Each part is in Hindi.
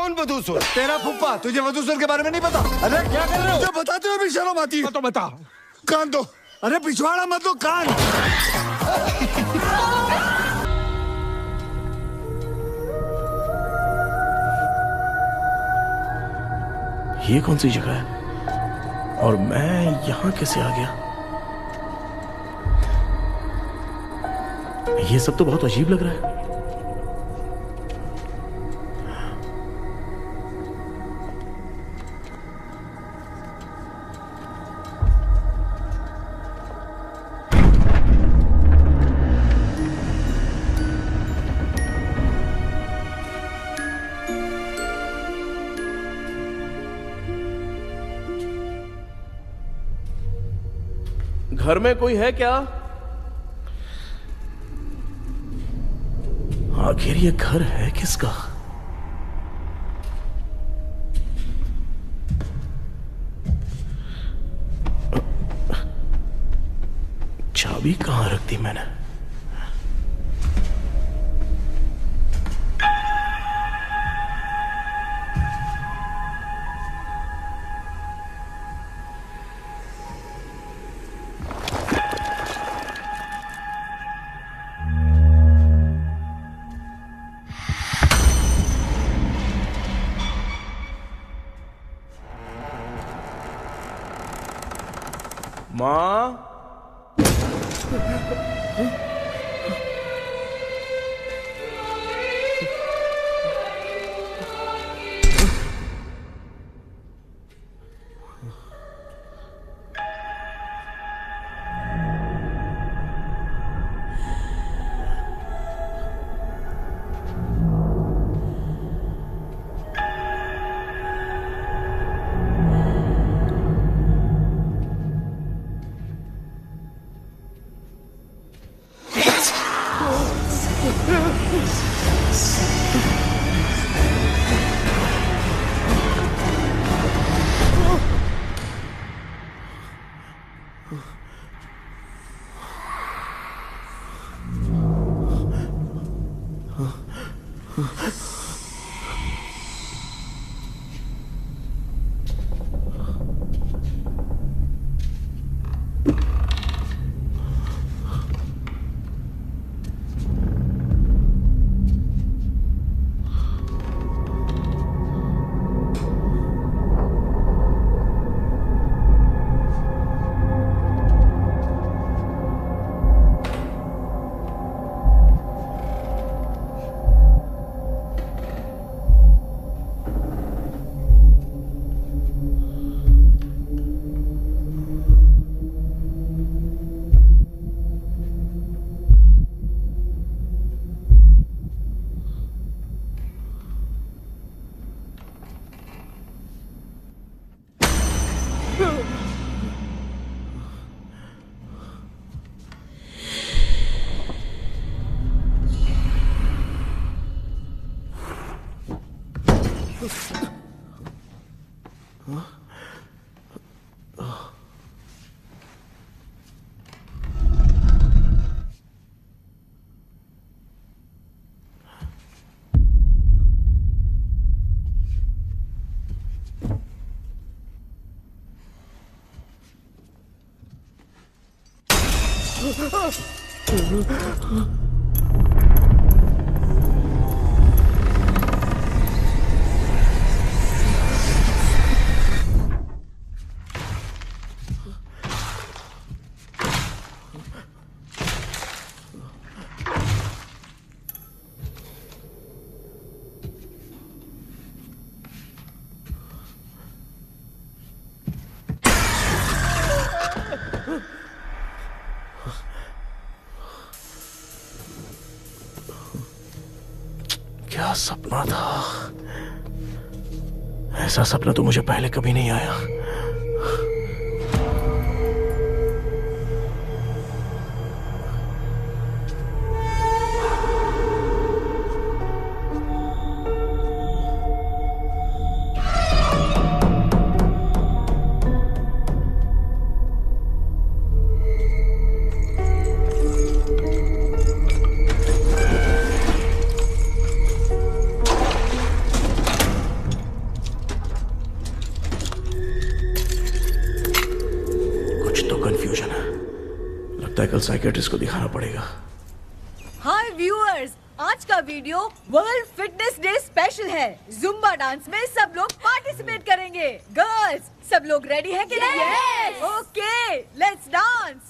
कौन वधूसुर? तेरा फुप्पा। तुझे वधूसुर के बारे में नहीं पता? अरे क्या कर रहे हो? जो बताते हो भी शर्म आती है। तो बता। कान दो। अरे पिछवाड़ा मत दो, कान। ये कौन सी जगह है और मैं यहां कैसे आ गया? ये सब तो बहुत अजीब लग रहा है। घर में कोई है क्या? आखिर ये घर है किसका? चाबी कहां रख दी मैंने? माँ, क्या सपना था? ऐसा सपना तो मुझे पहले कभी नहीं आया। लगता है कल साइकियाट्रिस्ट को दिखाना पड़ेगा। हाय व्यूअर्स, आज का video world fitness day special है। जुम्बा डांस में सब लोग पार्टिसिपेट करेंगे। गर्ल्स, सब लोग रेडी है कि नहीं? Yes! Okay, let's dance.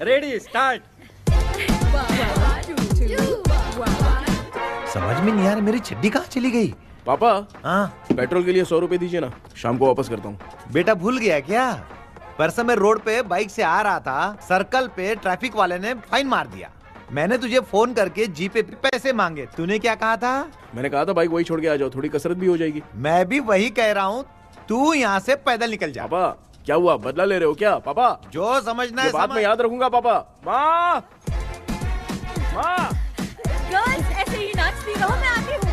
Ready start. समझ में नहीं आ रहा मेरी चड्डी कहाँ चली गई। पापा, हाँ पेट्रोल के लिए 100 रुपए दीजिए ना, शाम को वापस करता हूँ। बेटा भूल गया क्या? परसों मैं रोड पे बाइक से आ रहा था, सर्कल पे ट्रैफिक वाले ने फाइन मार दिया। मैंने तुझे फोन करके जीपे पे पैसे मांगे, तूने क्या कहा था? मैंने कहा था बाइक वही छोड़ के आ जाओ, थोड़ी कसरत भी हो जाएगी। मैं भी वही कह रहा हूँ, तू यहाँ से पैदल निकल जा। पापा क्या हुआ, बदला ले रहे हो क्या? पापा जो समझना ये है बात मैं समझ। याद रखूंगा। पापा, माँ माँ, गर्ल्स ऐसे ही नाचती रहो, मैं आती हूँ।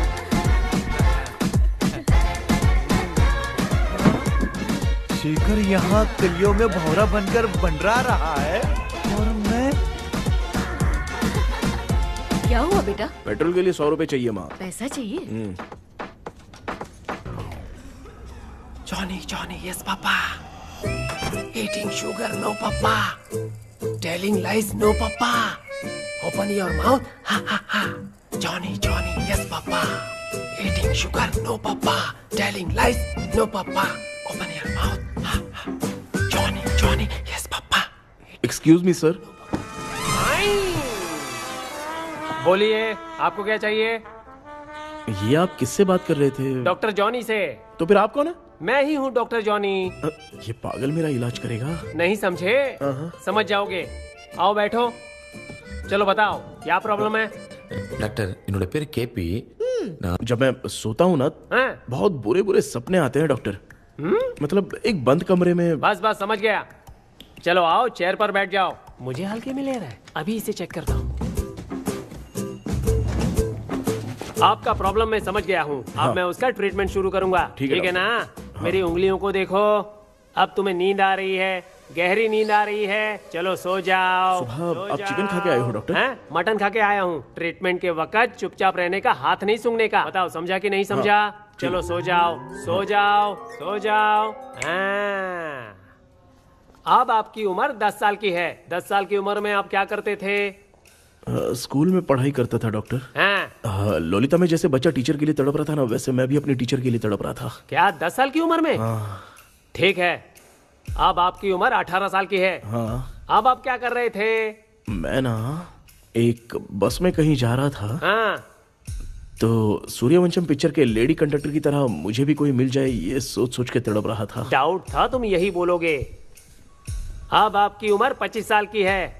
शेखर यहाँ कलियों में भौरा बनकर बंडरा रहा है और मैं क्या हुआ बेटा? पेट्रोल के लिए 100 रुपए चाहिए माँ। पैसा चाहिए? Johnny, Johnny, yes, Papa. Eating sugar, no, Papa. Telling lies, no, Papa. Open your mouth, ha, ha, ha. Johnny, Johnny, yes, Papa. Eating sugar, no, Papa. Telling lies, no, Papa. Open your mouth, ha, ha. Johnny, Johnny, yes, Papa. Excuse me sir. बोलिए, आपको क्या चाहिए? ये आप किससे बात कर रहे थे? डॉक्टर जॉनी से। तो फिर आप कौन है? मैं ही हूँ डॉक्टर जॉनी। ये पागल मेरा इलाज करेगा? नहीं समझे? समझ जाओगे। आओ बैठो। चलो बताओ क्या प्रॉब्लम है? டாக்டர் என்னோட பேர் கேபி जब मैं सोता हूँ ना, हैं? बहुत बुरे बुरे सपने आते हैं डॉक्टर। मतलब एक बंद कमरे में। बस बस समझ गया। चलो आओ, चेयर पर बैठ जाओ। मुझे हल्के में ले रहा है, अभी इसे चेक करता हूँ। आपका प्रॉब्लम मैं समझ गया हूँ। हाँ। अब मैं उसका ट्रीटमेंट शुरू करूंगा। ठीक है है ना? मेरी उंगलियों को देखो। अब तुम्हें नींद आ रही है, गहरी नींद आ रही है। चलो सो जाओ। सुबह सो आप चिकन खा के आए हो डॉक्टर? हैं? मटन खा के आया हूँ। ट्रीटमेंट के वक्त चुपचाप रहने का, हाथ नहीं सूंघने का। बताओ समझा कि नहीं समझा? चलो सो जाओ, सो जाओ, सो जाओ। हाँ। अब आपकी उम्र 10 साल की है। 10 साल की उम्र में आप क्या करते थे? स्कूल में पढ़ाई करता था डॉक्टर। हैं? लोलिता में जैसे बच्चा टीचर के लिए तड़प रहा था ना, वैसे मैं भी अपने टीचर के लिए तड़प रहा था। क्या 10 साल की उम्र में? ठीक है। अब आपकी उम्र 18 साल की है। हाँ। अब आप क्या कर रहे थे? मैं ना एक बस में कहीं जा रहा था, हाँ। तो सूर्यवंशम पिक्चर के लेडी कंडक्टर की तरह मुझे भी कोई मिल जाए, ये सोच सोच के तड़प रहा था। डाउट था तुम यही बोलोगे। अब आपकी उम्र 25 साल की है।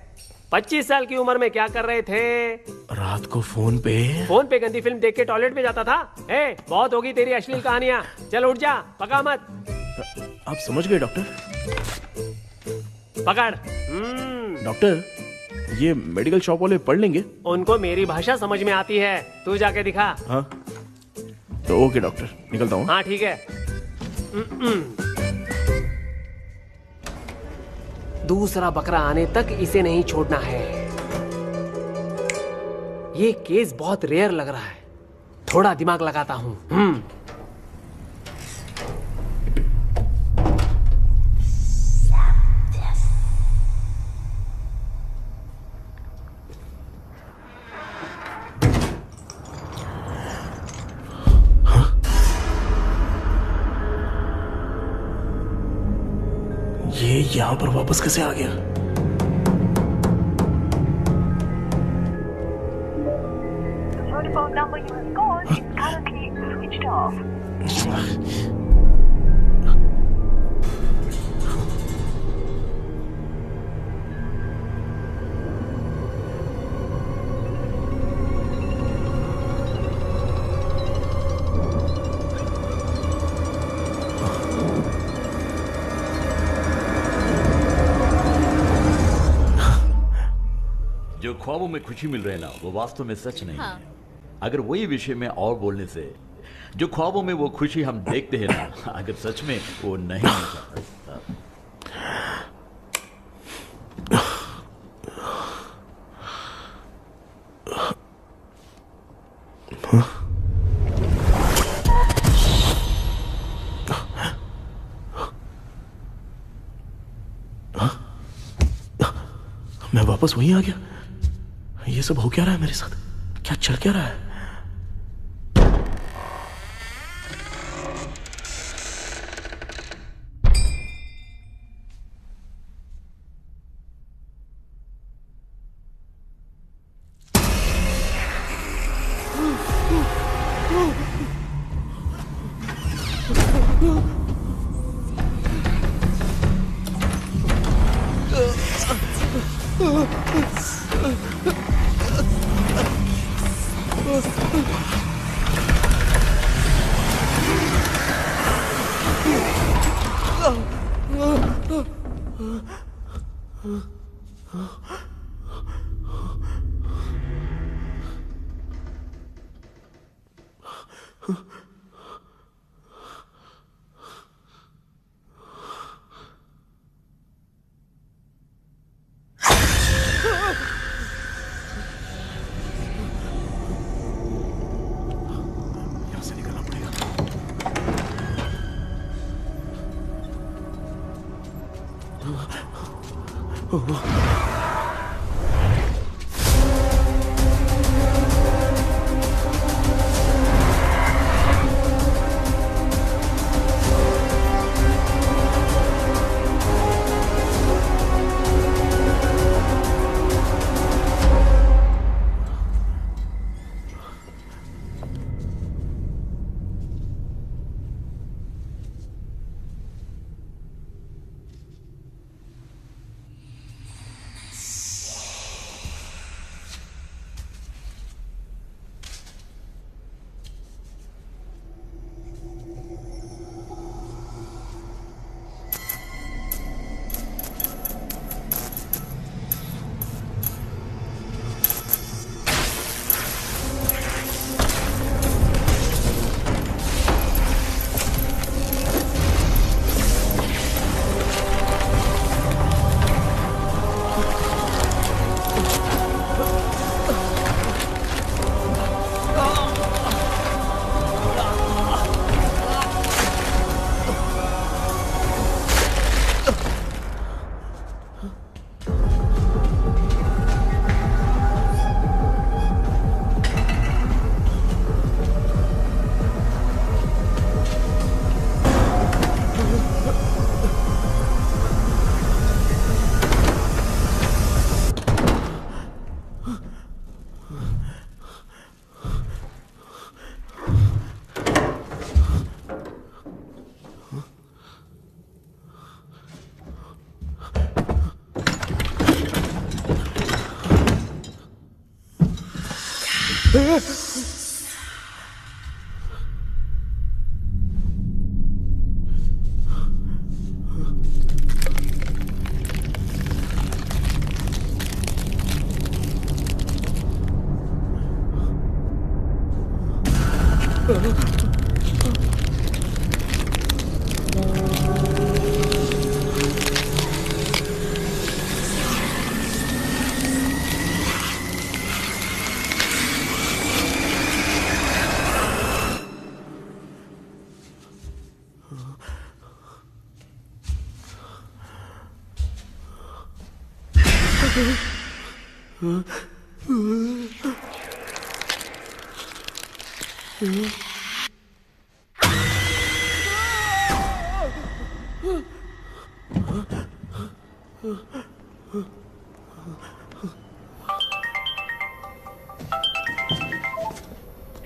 25 साल की उम्र में क्या कर रहे थे? रात को फोन पे गंदी फिल्म देख के टॉयलेट में जाता था। ए, बहुत होगी तेरी अश्लील कहानियां। चल उठ जा, पका मत। आप समझ गए डॉक्टर? पकड़। डॉक्टर, ये मेडिकल शॉप वाले पढ़ लेंगे? उनको मेरी भाषा समझ में आती है। तू जाके दिखा। हाँ तो ओके डॉक्टर, निकलता हूँ। हाँ ठीक है। दूसरा बकरा आने तक इसे नहीं छोड़ना है। ये केस बहुत रेयर लग रहा है, थोड़ा दिमाग लगाता हूं। ये यहाँ पर वापस कैसे आ गया? Vodafone number you have called is currently switched off. जो ख्वाबों में खुशी मिल रहे ना, वो वास्तव में सच नहीं है। अगर वही विषय में और बोलने से, जो ख्वाबों में वो खुशी हम देखते हैं ना, अगर सच में वो नहीं मिलता। मैं वापस वहीं आ गया। ये सब हो क्या रहा है मेरे साथ? क्या चल क्या रहा है?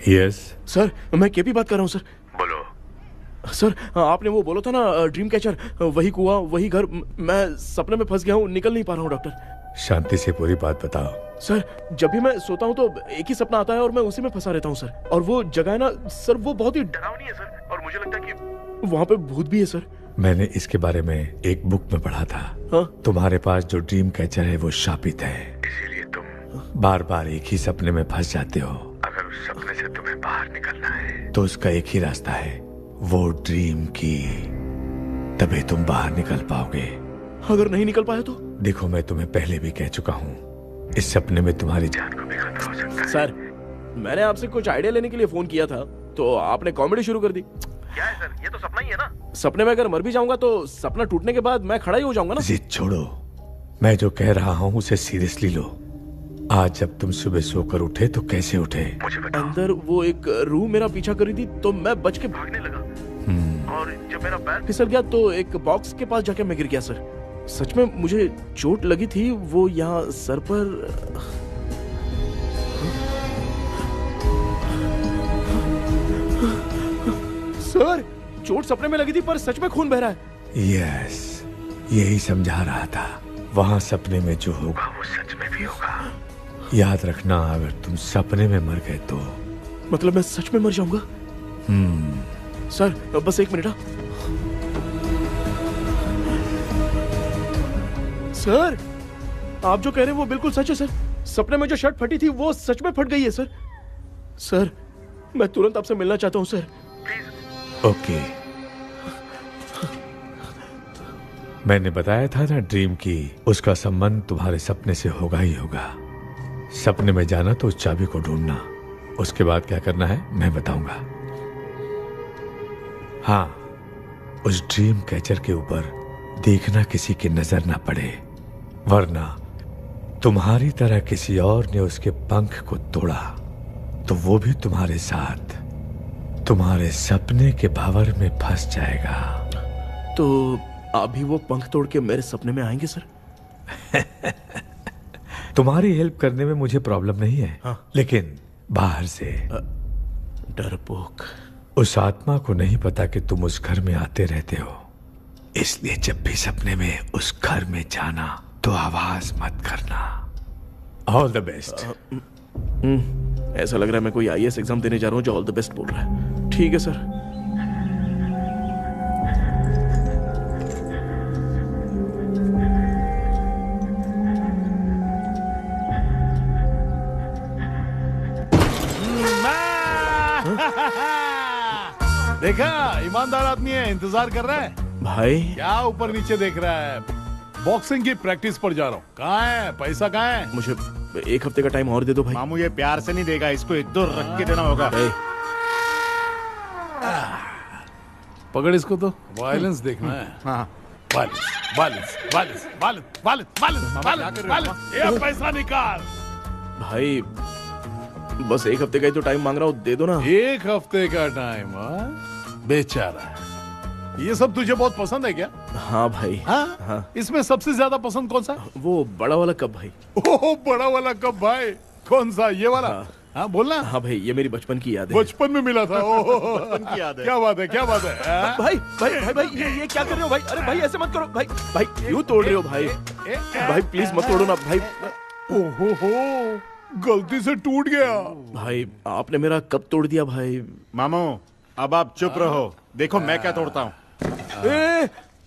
यस सर, मैं केपी बात कर रहा हूँ सर। बोलो। सर, आपने वो बोला था ना, ड्रीम कैचर, वही कुआं, वही घर। मैं सपने में फंस गया हूँ, निकल नहीं पा रहा हूँ डॉक्टर। शांति से पूरी बात बताओ। सर, जब भी मैं सोता हूँ तो एक ही सपना आता है और मैं उसी में फंसा रहता हूँ सर। और वो जगह है ना सर, वो बहुत ही डरावनी है सर, और मुझे लगता है कि वहाँ पे भूत भी है सर। मैंने इसके बारे में एक बुक में पढ़ा था। हाँ? तुम्हारे पास जो ड्रीम कैचर है वो शापित है, इसीलिए तुम बार बार एक ही सपने में फंस जाते हो। अगर उस सपने से तुम्हें बाहर निकलना है तो उसका एक ही रास्ता है, वो ड्रीम की, तभी तुम बाहर निकल पाओगे। अगर नहीं निकल पाया तो? देखो, मैं तुम्हें पहले भी कह चुका हूँ, इस सपने में तुम्हारी जान को भी खतरा हो सकता है। सर, मैंने आपसे कुछ आइडिया लेने के लिए फोन किया था तो आपने कॉमेडी शुरू कर दी। क्या है सर, ये तो सपना ही है ना। सपने में अगर मर भी जाऊंगा तो सपना टूटने के बाद मैं खड़ा ही हो जाऊंगा ना। जिद छोड़ो, मैं जो कह रहा हूँ उसे सीरियसली लो। आज जब तुम सुबह सोकर उठे तो कैसे उठे? अंदर वो एक रूह मेरा पीछा कर रही थी तो मैं बच के भागने लगा और जब मेरा पैर फिसल गया तो एक बॉक्स के पास जाके मैं गिर गया सर। सच में मुझे चोट लगी थी, वो यहाँ सर पर। सर चोट सपने में लगी थी पर सच में खून बह रहा है। यस, यही समझा रहा था। वहां सपने में जो होगा वो सच में भी होगा। याद रखना, अगर तुम सपने में मर गए तो मतलब मैं सच में मर जाऊंगा? सर बस एक मिनट। सर आप जो कह रहे हैं वो बिल्कुल सच है सर। सपने में जो शर्ट फटी थी वो सच में फट गई है सर। सर मैं तुरंत आपसे मिलना चाहता हूं सर, प्लीज। ओके, मैंने बताया था ना ड्रीम की उसका संबंध तुम्हारे सपने से होगा ही होगा। सपने में जाना तो उस चाबी को ढूंढना, उसके बाद क्या करना है मैं बताऊंगा। हाँ, उस ड्रीम कैचर के ऊपर देखना किसी की नजर ना पड़े, वरना तुम्हारी तरह किसी और ने उसके पंख को तोड़ा तो वो भी तुम्हारे साथ तुम्हारे सपने के भंवर में फंस जाएगा। तो आप भी वो पंख तोड़ के मेरे सपने में आएंगे सर? तुम्हारी हेल्प करने में मुझे प्रॉब्लम नहीं है। हाँ। लेकिन बाहर से डरपोक। उस आत्मा को नहीं पता कि तुम उस घर में आते रहते हो, इसलिए जब भी सपने में उस घर में जाना तो आवाज मत करना। All the best. ऐसा लग रहा है मैं कोई आईएएस एग्जाम देने जा रहा हूँ जो ऑल द बेस्ट बोल रहा है। ठीक है सर। देखा, ईमानदार आदमी है, इंतजार कर रहा है। भाई क्या ऊपर नीचे देख रहा है? बॉक्सिंग की प्रैक्टिस पर जा रहा हूँ। कहाँ है पैसा? कहाँ है? मुझे 1 हफ्ते का टाइम और दे दो भाई। मामू ये प्यार से नहीं देगा, इसको इधर रख के देना होगा। पकड़ इसको, तो वायलेंस देखना है। हाँ, violence violence violence violence violence violence violence. ये पैसा निकाल भाई। बस 1 हफ्ते का ही तो टाइम मांग रहा हूँ, दे दो ना। 1 हफ्ते का टाइम? बेचारा, ये सब तुझे बहुत पसंद है क्या? हाँ भाई। हाँ? इसमें सबसे ज्यादा पसंद कौन सा? वो बड़ा वाला कप भाई। ओह, बड़ा वाला कप भाई। कौन सा? ये वाला? हाँ बोलना। हाँ भाई, ये मेरी बचपन की याद है। बचपन में मिला था? बचपन की याद है। क्या बात है, क्या बात है। भाई भाई भाई भाई ये क्या कर रहे हो भाई? अरे भाई ऐसे मत करो भाई। भाई क्यों तोड़ रहे हो भाई? भाई प्लीज मत तोड़ो ना भाई। ओहो, गलती से टूट गया। भाई आपने मेरा कप तोड़ दिया भाई। मामू अब आप चुप रहो, देखो मैं क्या तोड़ता हूँ।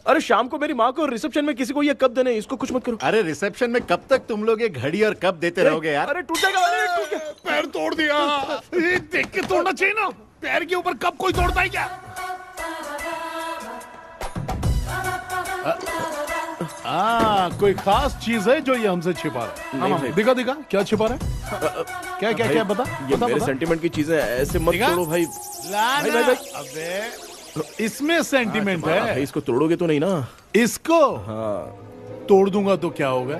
अरे शाम को मेरी माँ को रिसेप्शन में किसी को ये कप देने, इसको कुछ मत करो। अरे रिसेप्शन में कब तक तुम लोग ये घड़ी और कप देते रहोगे यार? अरे टूट जाएगा। अरे टूट गया। पैर तोड़ दिया। ये देख के तोड़ना चाहिए ना, पैर के ऊपर कप कोई तोड़ता है क्या? कोई खास चीज है जो ये हमसे छिपा रहा है? दिखा दिखा, क्या छिपा रहा है? क्या क्या क्या बता? ये मेरे सेंटिमेंट की चीजें ऐसे मत तोड़ो भाई। भाई भाई भाई, अबे इसमें सेंटिमेंट है। भाई इसको तोड़ोगे तो नहीं ना? इसको? हाँ। तोड़ दूंगा तो क्या होगा?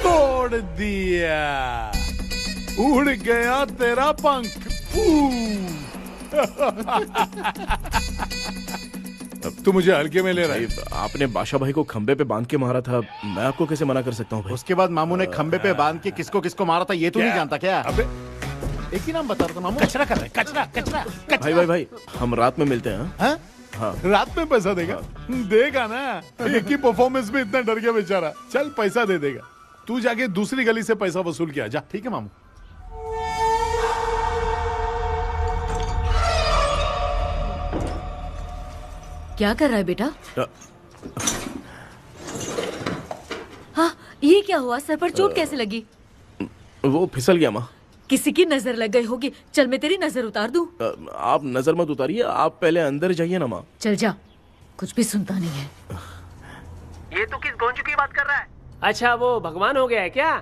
तोड़ दिया, उड़ गया तेरा पंख। तू मुझे हल्के में ले रहा है। आपने बादशाह भाई को खंबे पे बांध के मारा था, मैं आपको कैसे मना कर सकता हूँ भाई? उसके बाद मामू ने खंबे पे बांध के किसको किसको मारा था ये तू नहीं जानता क्या? अबे एक ही नाम बता रहा था मामू। कचरा कर रहा है, कचरा कचरा कचरा। भाई भाई भाई, हम रात में मिलते हैं। हाँ? हाँ। रात में पैसा देगा? देगा ना, एक ही परफॉर्मेंस में इतना डर गया बेचारा। चल पैसा दे देगा, तू जाके दूसरी गली से पैसा वसूल किया जा। ठीक है मामू। क्या कर रहा है बेटा? हाँ, ये क्या हुआ? सर पर चोट कैसे लगी? वो फिसल गया माँ। किसी की नजर लग गई होगी। चल मैं तेरी नजर उतार दूं। आप नजर मत उतारिए, आप पहले अंदर जाइए ना माँ। चल जा, कुछ भी सुनता नहीं है। ये तो किस गोंजू की बात कर रहा है? अच्छा वो भगवान हो गया है क्या?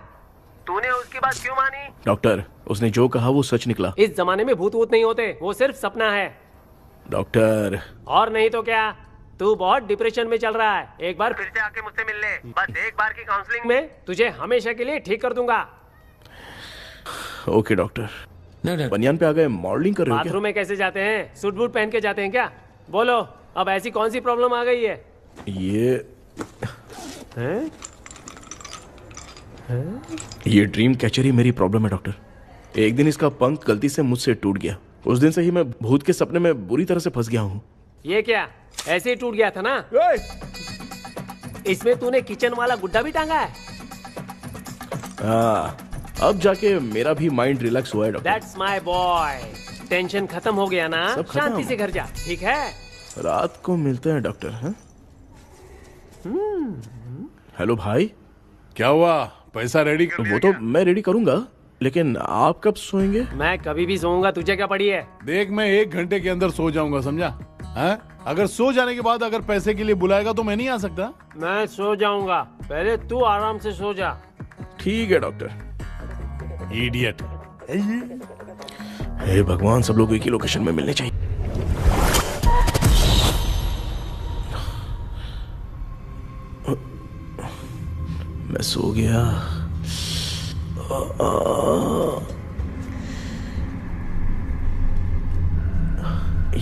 तूने उसकी बात क्यों मानी? डॉक्टर, उसने जो कहा वो सच निकला। इस जमाने में भूत वूत नहीं होते, वो सिर्फ सपना है। डॉक्टर। और नहीं तो क्या? तू बहुत डिप्रेशन में चल रहा है। एक बार फिर से आके मुझसे मिल ले, बस एक बार की काउंसलिंग में तुझे हमेशा के लिए ठीक कर दूंगा। Okay doctor. बनियान पे आ गए, मॉडलिंग कर रहे हो क्या? बाथरूम में कैसे जाते हैं? सूट बूट पहन के जाते हैं क्या? बोलो, अब ऐसी कौन सी प्रॉब्लम आ गई है? ये ड्रीम कैचर ही मेरी प्रॉब्लम है डॉक्टर। एक दिन इसका पंख गलती से मुझसे टूट गया। उस दिन से ही मैं भूत के सपने में बुरी तरह से फंस गया हूँ। ये क्या ऐसे ही टूट गया था ना? इसमें तूने किचन वाला गुड्डा भी टांगा है? अब जाके मेरा भी माइंड रिलैक्स हुआ है doctor. That's my boy। Tension खत्म हो गया ना? शांति से घर जा, ठीक है? रात को मिलते हैं डॉक्टर। हेलो भाई, क्या हुआ? पैसा रेडी कर? वो तो मैं रेडी करूंगा, लेकिन आप कब सोएंगे? मैं कभी भी सोऊंगा, तुझे क्या पड़ी है? देख, मैं 1 घंटे के अंदर सो जाऊंगा, समझा? अगर सो जाने के बाद अगर पैसे के लिए बुलाएगा तो मैं नहीं आ सकता। मैं सो जाऊंगा, पहले तू आराम से सो जा। ठीक है डॉक्टर। इडियट। हे भगवान, सब लोग एक ही लोकेशन में मिलने चाहिए। मैं सो गया।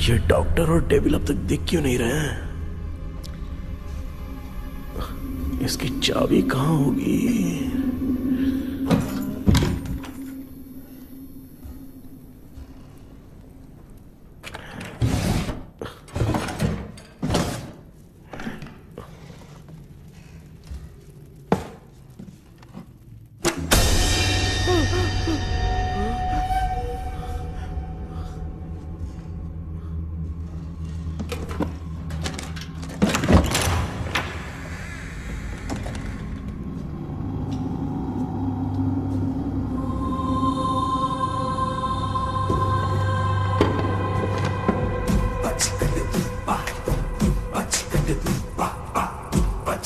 ये डॉक्टर और डेविल अब तक दिख क्यों नहीं रहे हैं? इसकी चाबी कहाँ होगी?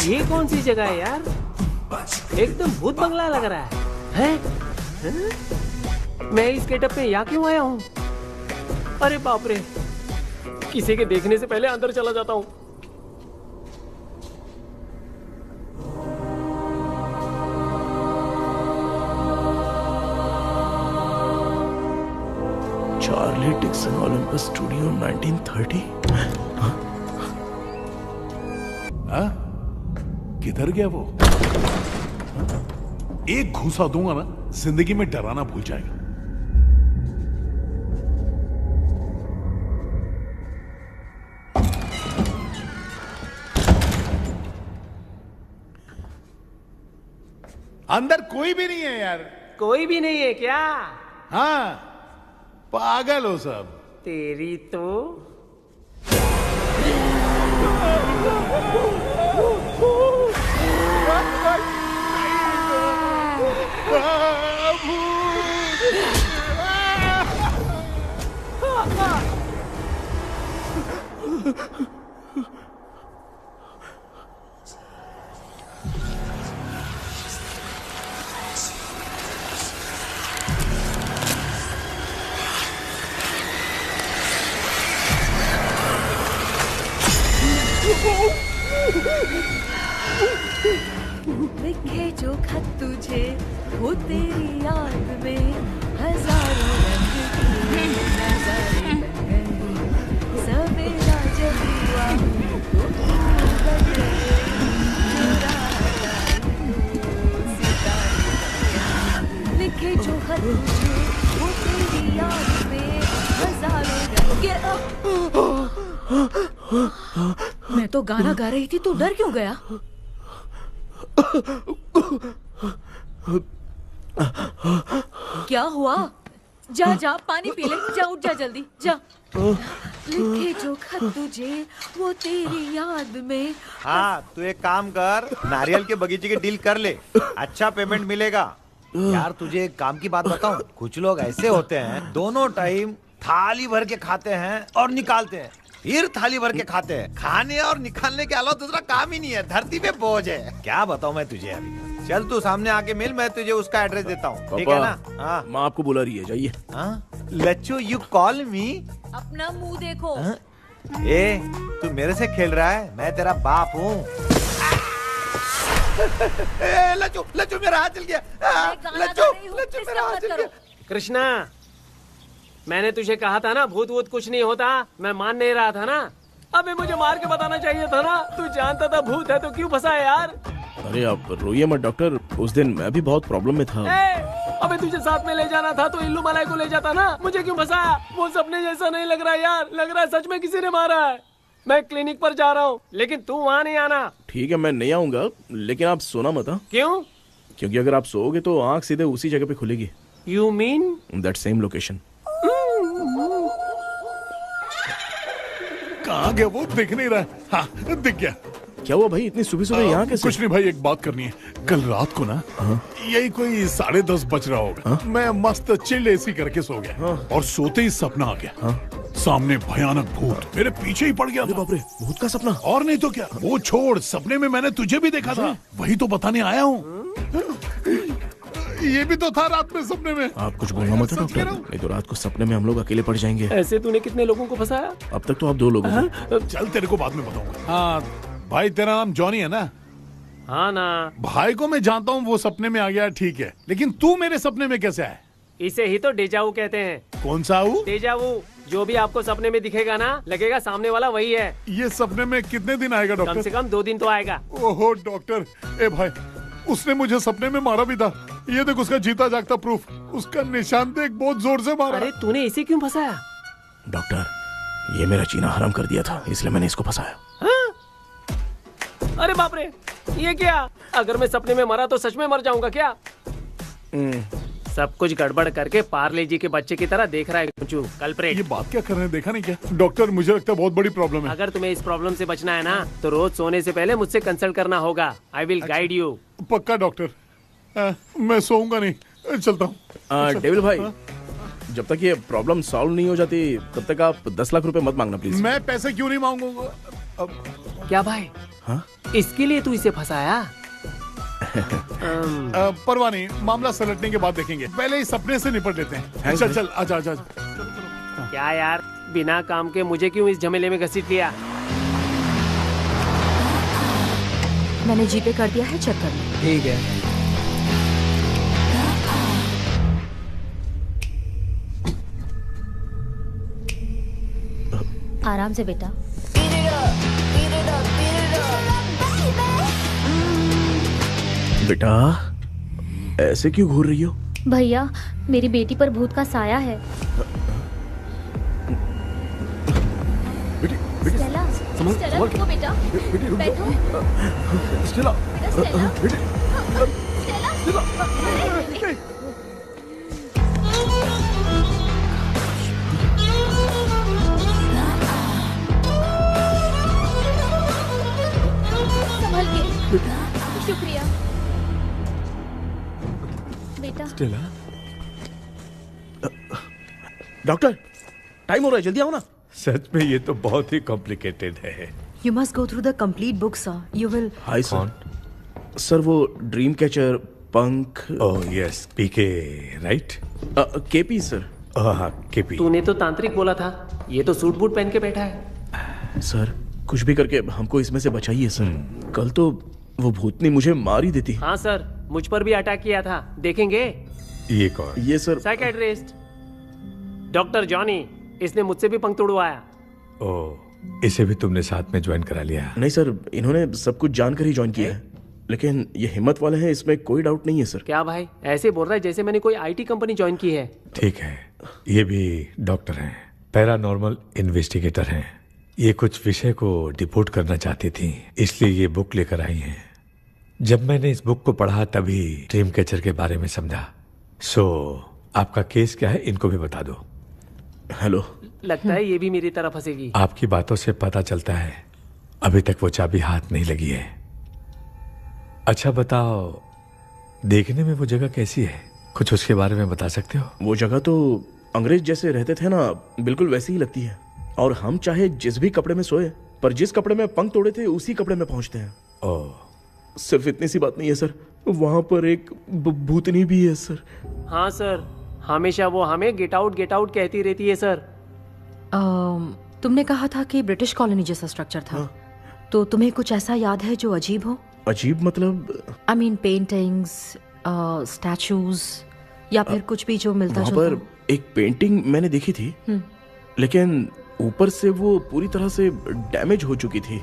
ये कौन सी जगह है यार? एकदम भूत बंगला लग रहा है। मैं इस गेटअप में यहाँ क्यों आया हूँ? अरे बाप रे, किसी के देखने से पहले अंदर चला जाता हूँ। Charlie Dixon Olympus studio 1930। किधर गया वो? एक घूसा दूंगा ना, जिंदगी में डराना भूल जाएगा। अंदर कोई भी नहीं है यार। कोई भी नहीं है क्या? हाँ, पागल हो सब। तेरी तो लिखे जो खत तुझे वो तेरी याद में हजारों रंग की नजारे बन गए। सवेरा जब हुआ तो बन गए, लिखे जो खत तुझे वो तेरी याद में हजारों रंग के। मैं तो गाना गा रही थी, तू डर क्यों गया? क्या हुआ? जा जा पानी पी ले, जा उठ जा जल्दी जा। लिखे जो खत तुझे वो तेरी याद में। हाँ, तू एक काम कर, नारियल के बगीचे की डील कर ले, अच्छा पेमेंट मिलेगा। यार तुझे एक काम की बात बताऊं, कुछ लोग ऐसे होते हैं दोनों टाइम थाली भर के खाते हैं और निकालते हैं, फिर थाली भर के खाते हैं। खाने और निकालने के अलावा दूसरा काम ही नहीं है, धरती पे बोझ है। क्या बताऊं मैं तुझे अभी। चल तू सामने आके मिल, मैं तुझे उसका एड्रेस देता हूँ, ठीक है ना? हाँ, माँ आपको बुला रही है, जाइए। लच्चू, यू कॉल मी? अपना मुंह देखो। ए, तू मेरे से खेल रहा है? मैं तेरा बाप हूँ। लच्चू, लच्चू मेरा हाथ जल गया। लच्चू, लच्चू मेरा हाथ जल गया। कृष्णा, मैंने तुझे कहा था ना भूत वूत कुछ नहीं होता। मैं मान नहीं रहा था ना। अबे मुझे मार के बताना चाहिए था ना। तू जानता था भूत है तो क्यों फंसा है यार? अरे आप रोइए मत डॉक्टर, उस दिन मैं भी बहुत प्रॉब्लम में था। अबे तुझे साथ में ले जाना था तो इल्लू मलाई को ले जाता ना। मुझे क्यों फंसाया? वो सपने जैसा नहीं लग रहा यार, लग रहा है सच में किसी ने मारा है। मैं क्लिनिक पर जा रहा हूँ, लेकिन तू वहाँ नहीं आना। ठीक है, मैं नहीं आऊंगा, लेकिन आप सोना मत। क्यों? क्योंकि अगर आप सोओगे तो आंख सीधे उसी जगह पे खुलेगी। You mean that same location. कहाँ गया वो? दिख नहीं रहा। हाँ, दिख गया। क्या हुआ भाई, इतनी सुबह सुबह यहाँ कैसे? कुछ नहीं भाई, एक बात करनी है। कल रात को ना यही कोई 10:30 बज रहा होगा, मैं मस्त चिल्ड एसी करके सो गया और सोते ही सपना आ गया। सामने भयानक भूत मेरे पीछे ही पड़ गया। बाप रे, भूत का सपना? और नहीं तो क्या। वो छोड़, सपने में मैंने तुझे भी देखा था, वही तो बताने आया हूँ। ये भी तो था रात में सपने में। आप कुछ बोलना मत डॉक्टर, नहीं तो रात को सपने में हम लोग अकेले पड़ जाएंगे। ऐसे तूने कितने लोगों को फंसाया? अब तक तो आप 2 लोगों को। चल तेरे को बाद में बताऊंगा। हाँ भाई, तेरा नाम जॉनी है ना? हाँ ना। भाई को मैं जानता हूँ, वो सपने में आ गया, ठीक है, लेकिन तू मेरे सपने में कैसे आया? इसे ही तो डेजावू कहते हैं। कौन सा हूँ? डेजावू। जो भी आपको सपने में दिखेगा ना, लगेगा सामने वाला वही है। ये सपने में कितने दिन आएगा डॉक्टर? कम से कम 2 दिन तो आएगा। ओहो डॉक्टर, ए भाई, उसने मुझे सपने में मारा भी था। ये देख उसका जीता जागता प्रूफ, उसका निशान देख, बहुत जोर से मारा। अरे तूने इसे क्यों फंसाया? डॉक्टर, ये मेरा जीना हराम कर दिया था, इसलिए मैंने इसको फंसाया। अरे बाप रे, ये क्या? अगर मैं सपने में मरा तो सच में मर जाऊंगा क्या? सब कुछ गड़बड़ करके पार्ले जी के बच्चे की तरह देख रहा है कुचू, कल्प्रेट। ये बात क्या कर रहे हैं, देखा नहीं क्या? डॉक्टर, मुझे लगता है बहुत बड़ी प्रॉब्लम है। अगर तुम्हें इस प्रॉब्लम से बचना है ना, तो रोज सोने से पहले मुझसे कंसल्ट करना होगा। I will guide you. पक्का डॉक्टर, मैं सोऊंगा नहीं, चलता हूँ। डेविल भाई, जब तक ये प्रॉब्लम सॉल्व नहीं हो जाती तब तक आप 10 लाख रुपए मत मांगना प्लीज। मैं पैसे क्यों नहीं मांगूंगा? क्या भाई? हाँ? इसके लिए तू इसे फंसाया? परवाह नहीं, मामला सलटने के बाद देखेंगे, पहले इस सपने से निपट लेते हैं। चल चल, आजा आजा। क्या यार, बिना काम के मुझे क्यों इस झमेले में घसीट लिया? मैंने जीपे कर दिया है, चेक कर लो। ठीक है। आराम से बेटा। बेटा, ऐसे क्यों घूर रही हो? भैया, मेरी बेटी पर भूत का साया है। स्टेला, स्टेला, रुको बेटा। बैठो। स्टेला, संभल के। शुक्रिया बेटा। स्टेला, डॉक्टर, टाइम हो रहा है, जल्दी आओ ना। सच में ये तो बहुत ही कॉम्प्लिकेटेड है। You must go through the complete book, sir. You will. Hi sir. Sir, वो ड्रीम कैचर, पंख। ओह यस, पीके राइट? KP sir. हाँ, केपी। तूने तो तांत्रिक बोला था, ये तो सूट बूट पहन के बैठा है। सर, कुछ भी करके हमको इसमें से बचाइए सर। कल तो वो भूतनी मुझे मार ही देती। हाँ सर, मुझ पर भी अटैक किया था, देखेंगे? ये कौन? ये सर साइकेट्रिस्ट डॉक्टर जॉनी, इसने मुझसे भी पंख तोड़वाया। ओह, इसे भी तुमने साथ में ज्वाइन करा लिया? नहीं सर, इन्होंने सब कुछ जानकर ही ज्वाइन किया है, लेकिन ये हिम्मत वाले हैं, इसमें कोई डाउट नहीं है सर। क्या भाई, ऐसे बोल रहा है जैसे मैंने कोई आईटी कंपनी ज्वाइन की है। ठीक है, ये भी डॉक्टर हैं, पैरानॉर्मल इन्वेस्टिगेटर हैं। ये कुछ विषय को डिपोर्ट करना चाहती थी, इसलिए ये बुक लेकर आई हैं। जब मैंने इस बुक को पढ़ा तभी ड्रीम कैचर के बारे में समझा। सो आपका केस क्या है, इनको भी बता दो। हेलो। लगता है ये भी मेरी तरह फंसेगी। आपकी बातों से पता चलता है अभी तक वो चाबी हाथ नहीं लगी है। अच्छा बताओ, देखने में वो जगह कैसी है, कुछ उसके बारे में बता सकते हो? वो जगह तो अंग्रेज जैसे रहते थे ना, बिल्कुल वैसी ही लगती है। और हम चाहे जिस भी कपड़े में सोए, पर जिस कपड़े में पंख तोड़े थे उसी कपड़े में पहुंचते हैं। ओह, सिर्फ इतनी सी बात नहीं है सर, वहां पर एक भूतनी भी है सर। हाँ सर, हमेशा वो हमें गेट आउट कहती रहती है सर। तुमने कहा था कि ब्रिटिश कॉलोनी जैसा स्ट्रक्चर था। तो तुम्हें कुछ ऐसा याद है जो अजीब हो? अजीब मतलब? आई मीन पेंटिंग्स, स्टैचूज या फिर कुछ भी जो मिलता वहाँ जुलता पर एक पेंटिंग मैंने देखी थी, लेकिन ऊपर से वो पूरी तरह से डैमेज हो चुकी थी।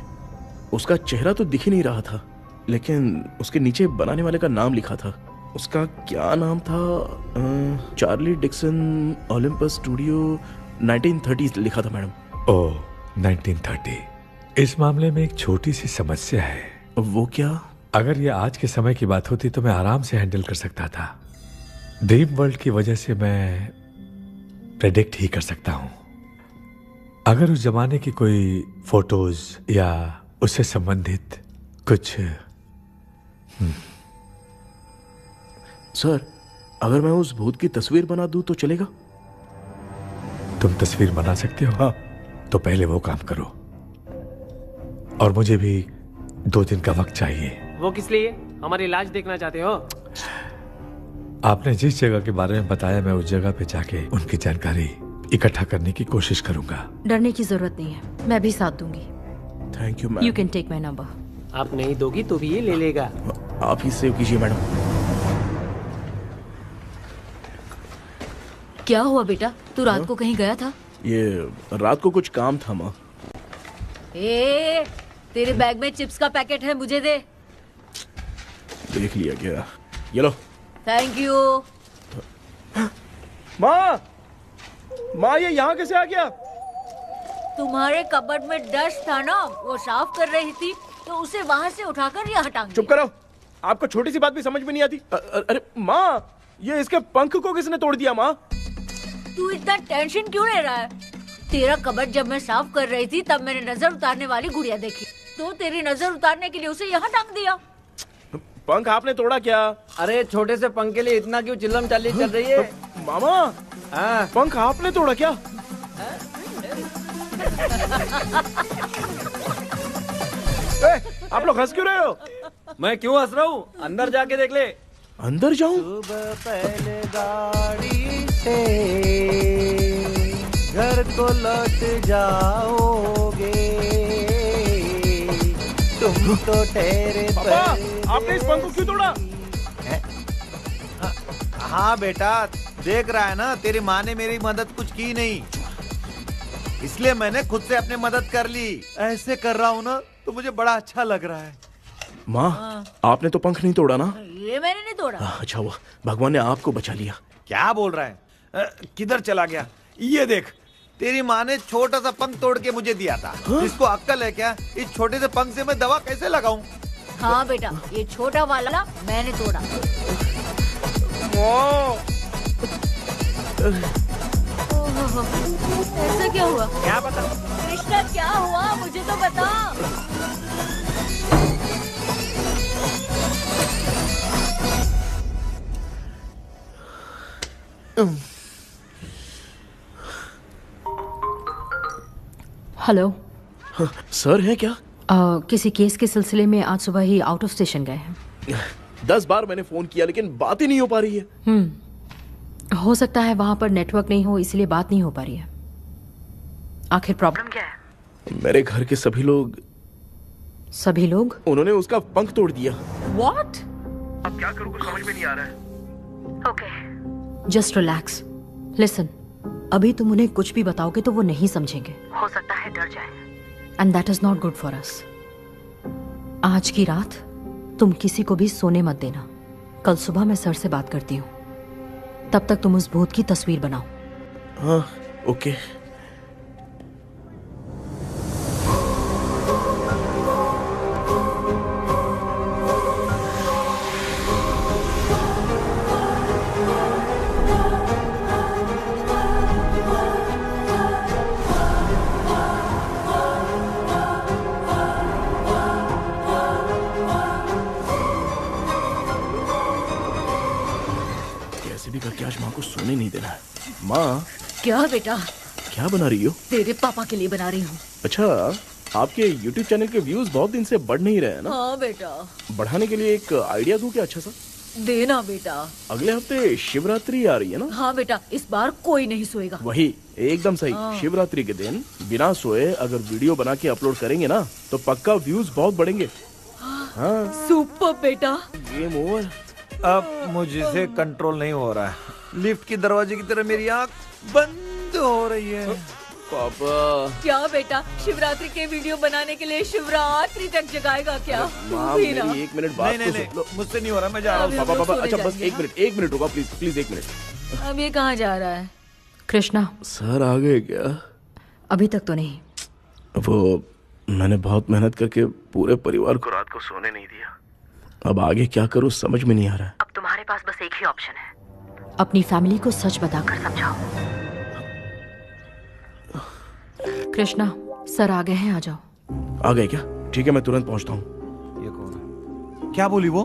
उसका चेहरा तो दिख ही नहीं रहा था, लेकिन उसके नीचे बनाने वाले का नाम लिखा था। उसका क्या नाम था? चार्ली डिक्सन ओलंपस स्टूडियो 1930 लिखा था मैडम। ओह, 1930। इस मामले में एक छोटी सी समस्या है। वो क्या? अगर ये आज के समय की बात होती तो मैं आराम से हैंडल कर सकता था। ड्रीम वर्ल्ड की वजह से मैं प्रेडिक्ट ही कर सकता हूं। अगर उस जमाने की कोई फोटोज या उससे संबंधित कुछ सर, अगर मैं उस भूत की तस्वीर बना दूं तो चलेगा? तुम तस्वीर बना सकते हो? हाँ। तो पहले वो काम करो, और मुझे भी 2 दिन का वक्त चाहिए। वो किस लिए? हमारी इलाज देखना चाहते हो? आपने जिस जगह के बारे में बताया, मैं उस जगह पे जाके उनकी जानकारी इकट्ठा करने की कोशिश करूंगा। डरने की जरूरत नहीं है, मैं भी साथ दूंगी। Thank you ma'am. You can take my number. आप नहीं दोगी तो भी ये ले लेगा। आप ही सेव कीजिए मैडम। क्या हुआ बेटा, तू रात को कहीं गया था? ये रात को कुछ काम था माँ। तेरे बैग में चिप्स का पैकेट है, मुझे दे। देख लिया क्या? ये लो। Thank you. माँ, माँ ये यहाँ कैसे आ गया? तुम्हारे कबर्ड में डस्ट था ना, वो साफ कर रही थी तो उसे वहाँ से उठाकर यहाँ टांग दिया। चुप करो, आपको छोटी सी बात भी समझ में नहीं आती। अरे माँ, ये इसके पंख को किसने तोड़ दिया? माँ तू इतना टेंशन क्यों ले रहा है? तेरा कबर्ड जब मैं साफ कर रही थी तब मैंने नजर उतारने वाली गुड़िया देखी, तो तेरी नजर उतारने के लिए उसे यहाँ टांग दिया। पंख आपने तोड़ा क्या? अरे छोटे से पंख के लिए इतना क्यों चिल्लम चाली चल रही है? मामा, पंख आपने तोड़ा क्या? आप लोग हंस क्यों रहे हो? मैं क्यों हंस रहा हूँ? अंदर जाके देख ले। अंदर जाऊं? सुबह पहले गाड़ी से घर को लौट जाओगे, तुम तो ठहरे। पापा, आपने इस पंख को क्यों तोड़ा? हाँ बेटा, देख रहा है ना, तेरी माँ ने मेरी मदद कुछ की नहीं, इसलिए मैंने खुद से अपनी मदद कर ली। ऐसे कर रहा हूँ ना तो मुझे बड़ा अच्छा लग रहा है। माँ, आपने तो पंख नहीं तोड़ा ना? ये मैंने नहीं तोड़ा। अच्छा हुआ, भगवान ने आपको बचा लिया। क्या बोल रहा है? किधर चला गया? ये देख, तेरी माँ ने छोटा सा पंख तोड़ के मुझे दिया था। इसको अक्ल है क्या? इस छोटे से पंख से मैं दवा कैसे लगाऊं? हाँ बेटा, ये छोटा वाला मैंने तोड़ा। ऐसा क्या हुआ? क्या बता? कृष्णा क्या हुआ, मुझे तो बता। हेलो सर है क्या? किसी केस के सिलसिले में आज सुबह ही आउट ऑफ स्टेशन गए हैं। 10 बार मैंने फोन किया लेकिन बात ही नहीं हो पा रही है। हो सकता है वहां पर नेटवर्क नहीं हो, इसलिए बात नहीं हो पा रही है। आखिर प्रॉब्लम क्या है? मेरे घर के सभी लोग उन्होंने उसका पंख तोड़ दिया। What? अब क्या करूं, कुछ समझ में नहीं आ रहा है। Okay. Just relax. Listen. अभी तुम उन्हें कुछ भी बताओगे तो वो नहीं समझेंगे। हो सकता है डर जाए। And that is not good for us. आज की रात तुम किसी को भी सोने मत देना। कल सुबह मैं सर से बात करती हूँ। तब तक तुम उस भूत की तस्वीर बनाओ। हाँ, ओके। करके आज माँ को सोने नहीं देना है। माँ। क्या बेटा? क्या बना रही हो? तेरे पापा के लिए बना रही हूँ। अच्छा, आपके YouTube चैनल के व्यूज बहुत दिन से बढ़ नहीं रहे हैं ना? हाँ बेटा। बढ़ाने के लिए एक आइडिया दूं क्या अच्छा सा? देना बेटा। अगले हफ्ते शिवरात्रि आ रही है ना? हाँ बेटा, इस बार कोई नहीं सोएगा। वही, एकदम सही। शिवरात्रि के दिन बिना सोए अगर वीडियो बना के अपलोड करेंगे ना तो पक्का व्यूज बहुत बढ़ेंगे। हाँ। सुपर बेटा। Game over. अब मुझसे कंट्रोल नहीं हो रहा है। लिफ्ट की दरवाजे की तरह मेरी आंख बंद हो रही है। पापा। क्या बेटा, शिवरात्रि के वीडियो बनाने के लिए शिवरात्रि तक जगाएगा क्या? माँ, मेरी 1 मिनट बात नहीं, तो सुन लो। मुझसे नहीं हो रहा, मैं जा रहा हूँ। पापा अच्छा बस 1 मिनट रुको प्लीज 1 मिनट। अब ये कहाँ जा रहा है? कृष्णा सर आ गए क्या? अभी तक तो नहीं। वो मैंने बहुत मेहनत करके पूरे परिवार को रात को सोने नहीं दिया। अब आगे क्या करूँ समझ में नहीं आ रहा है। अब तुम्हारे पास बस एक ही ऑप्शन है, अपनी फैमिली को सच बताकर समझाओ। कृष्णा सर आ गए हैं, आ जाओ। आ गए क्या? ठीक है, मैं तुरंत पहुंचता हूँ। ये कौन है? क्या बोली वो?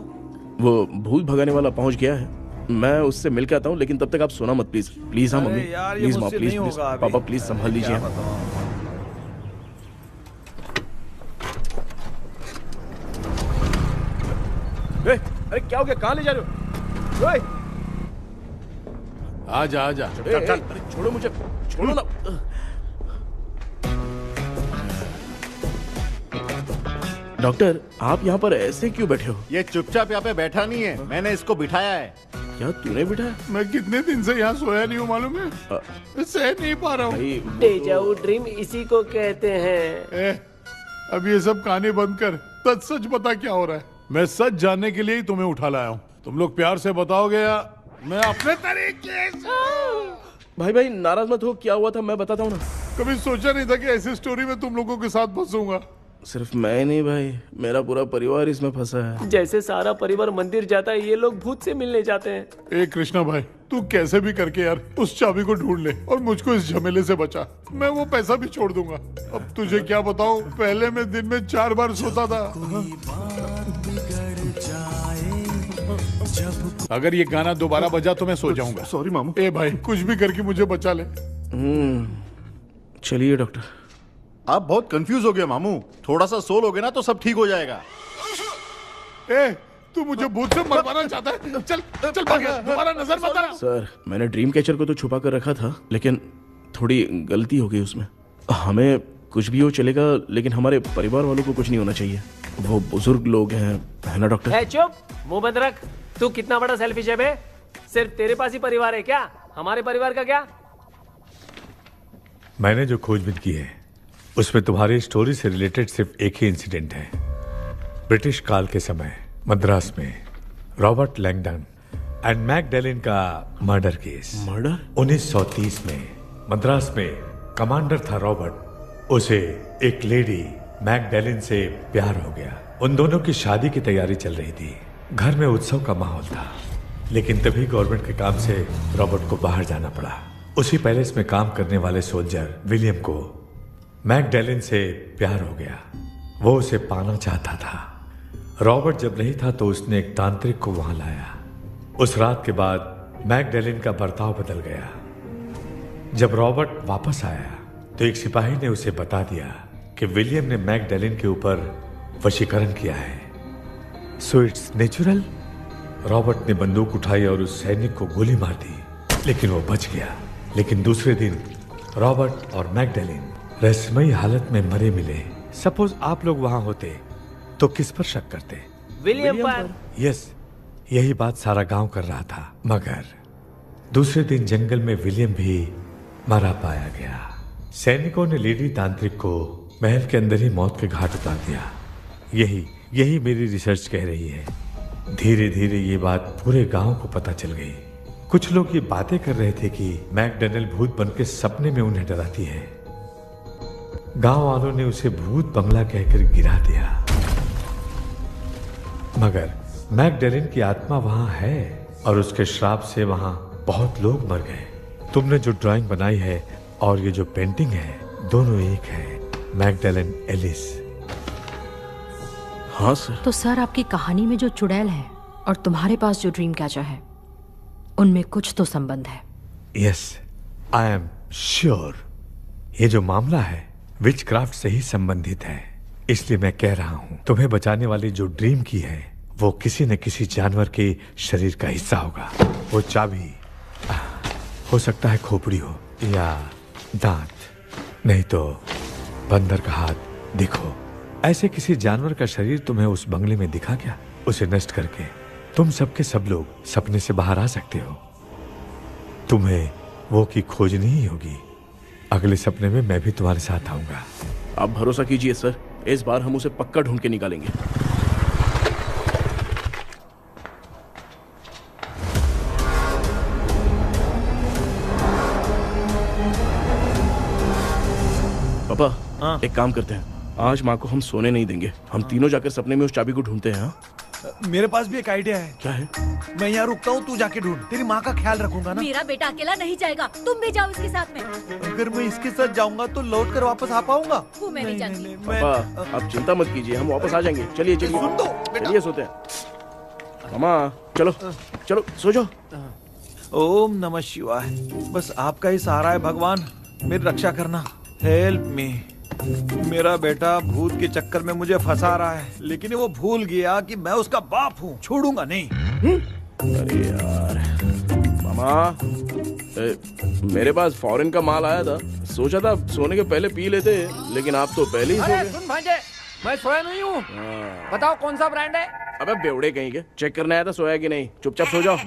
वो भूत भगाने वाला पहुंच गया है, मैं उससे मिल के आता हूँ। लेकिन तब तक आप सोना मत प्लीज। प्लीज हाँ मम्मी, प्लीज माँ, प्लीज पापा, प्लीज संभाल लीजिए। अरे क्या हो गया, कहाँ ले जा रहे हो? आजा आजा। चल छोड़ो मुझे, छोड़ो ना। डॉक्टर आप यहाँ पर ऐसे क्यों बैठे हो? ये चुपचाप यहाँ पे बैठा नहीं है, मैंने इसको बिठाया है। क्या तूने बिठाया? मैं कितने दिन से यहाँ सोया नहीं हूँ मालूम है, मैं सह नहीं पा रहा हूँ। डेजा वू ड्रीम इसी को कहते हैं। अब ये सब कहानी बंद कर, सच सच बता क्या हो रहा है। मैं सच जानने के लिए ही तुम्हें उठा लाया हूँ। तुम लोग प्यार से बताओगे या मैं अपने तरीके से? भाई नाराज मत हो, क्या हुआ था मैं बताता हूँ ना। कभी सोचा नहीं था कि ऐसी स्टोरी में तुम लोगों के साथ फंसूंगा। सिर्फ मैं नहीं भाई, मेरा पूरा परिवार इसमें फंसा है। जैसे सारा परिवार मंदिर जाता है, ये लोग भूत से मिलने जाते हैं। ए कृष्णा भाई, तू कैसे भी करके यार उस चाबी को ढूंढ ले और मुझको इस झमेले से बचा। मैं वो पैसा भी छोड़ दूंगा। अब तुझे क्या बताऊं, पहले मैं दिन में 4 बार सोता था। अगर ये गाना दोबारा बजा तो मैं सो जाऊंगा। सॉरी मामू। ए भाई कुछ भी करके मुझे बचा ले। चलिए डॉक्टर। आप बहुत कंफ्यूज हो गए मामू, थोड़ा सा सो लोगे ना तो सब ठीक हो जाएगा। ए तू मुझे भूत से मरवाना चाहता है? चल चल भाग, दोबारा नजर मत आना। सर मैंने ड्रीम कैचर को तो छुपा कर रखा था, लेकिन थोड़ी गलती हो गई उसमें। हमें कुछ भी हो चलेगा, लेकिन हमारे परिवार वालों को कुछ नहीं होना चाहिए। वो बुजुर्ग लोग हैं, है ना डॉक्टर? चुप, मुंह बंद रख। तू कितना बड़ा सेल्फिश है बे? सिर्फ तेरे पास ही परिवार है क्या? हमारे परिवार का क्या? मैंने जो खोजबीन की है उसमें तुम्हारी स्टोरी से रिलेटेड सिर्फ एक ही इंसिडेंट है। ब्रिटिश काल के समय मद्रास में रॉबर्ट लैंगडन एंड मैकडैलिन का मर्डर केस। मर्डर? 1930 में मद्रास में कमांडर था रॉबर्ट, उसे एक लेडी मैकडैलिन से प्यार हो गया। उन दोनों की शादी की तैयारी चल रही थी, घर में उत्सव का माहौल था। लेकिन तभी गवर्नमेंट के काम से रॉबर्ट को बाहर जाना पड़ा। उसी पैलेस में काम करने वाले सोल्जर विलियम को मैकडैलिन से प्यार हो गया, वो उसे पाना चाहता था। रॉबर्ट जब नहीं था तो उसने एक तांत्रिक को वहां लाया। उस रात के बाद मैकडैलिन का बर्ताव बदल गया। जब रॉबर्ट वापस आया तो एक सिपाही ने उसे बता दिया कि विलियम ने मैकडैलिन के ऊपर वशीकरण किया है। So it's natural. रॉबर्ट ने बंदूक उठाई और उस सैनिक को गोली मार दी, लेकिन वो बच गया। लेकिन दूसरे दिन रॉबर्ट और मैकडैलिन रहस्यमयी हालत में मरे मिले। सपोज आप लोग वहां होते तो किस पर शक करते? विलियम पर। यस, यही बात सारा गांव कर रहा था। मगर दूसरे दिन जंगल में विलियम भी मरा पाया गया। सैनिकों ने लेडी तांत्रिक को महल के अंदर ही मौत के घाट उतार दिया। यही मेरी रिसर्च कह रही है। धीरे धीरे ये बात पूरे गांव को पता चल गई। कुछ लोग ये बातें कर रहे थे कि मैकडैलिन भूत बनके सपने में उन्हें डराती है। गांव वालों ने उसे भूत बंगला कहकर गिरा दिया। मगर मैकडैलिन की आत्मा वहां है और उसके श्राप से वहां बहुत लोग मर गए। तुमने जो ड्राइंग बनाई है और ये जो पेंटिंग है, दोनों एक है। मैकडैलिन एलिस। हाँ सर। तो सर आपकी कहानी में जो चुड़ैल है और तुम्हारे पास जो ड्रीम कैचर है, उनमें कुछ तो संबंध है। Yes, I am sure. ये जो मामला है विचक्राफ्ट से ही संबंधित है। इसलिए मैं कह रहा हूं, तुम्हें बचाने वाली जो ड्रीम की है वो किसी न किसी जानवर के शरीर का हिस्सा होगा। वो चाबी हो सकता है खोपड़ी हो या दांत, नहीं तो बंदर का हाथ। देखो, ऐसे किसी जानवर का शरीर तुम्हें उस बंगले में दिखा क्या? उसे नष्ट करके तुम सबके सब लोग सपने से बाहर आ सकते हो। तुम्हें वो की खोजनी ही होगी। अगले सपने में मैं भी तुम्हारे साथ आऊंगा। आप भरोसा कीजिए सर, इस बार हम उसे पक्का ढूंढ के निकालेंगे। पापा, एक काम करते हैं, आज माँ को हम सोने नहीं देंगे। हम तीनों जाकर सपने में उस चाबी को ढूंढते हैं। मेरे पास भी एक आइडिया है। क्या है? मैं यहाँ रुकता हूँ, तू जाके ढूंढ। तेरी माँ का ख्याल रखूंगा ना। मेरा बेटा अकेला नहीं जाएगा, तुम भी जाओ इसके साथ में। अगर मैं इसके साथ जाऊंगा तो लौट कर वापस आ पाऊंगा? वो मैं नहीं जानती। पापा, आप चिंता मत कीजिए, हम वापस आ जाएंगे। चलिए चलिए, सुन दो, चलिए सोते हैं। मामा चलो चलो सो जाओ। ओम नमः शिवाय। बस आपका ही सहारा है भगवान, मेरी रक्षा करना। Help me. मेरा बेटा भूत के चक्कर में मुझे फंसा रहा है, लेकिन वो भूल गया कि मैं उसका बाप हूँ। छोड़ूंगा नहीं। अरे यार मामा, मेरे पास फॉरेन का माल आया था, सोचा था सोने के पहले पी लेते, लेकिन आप तो पहले ही सो गए। सुन भांजे, मैं सोया नहीं हूँ। बताओ कौन सा ब्रांड है? अबे बेवड़े कहीं के, चेक करने आया था सोया कि नहीं। चुपचाप सो जाओ।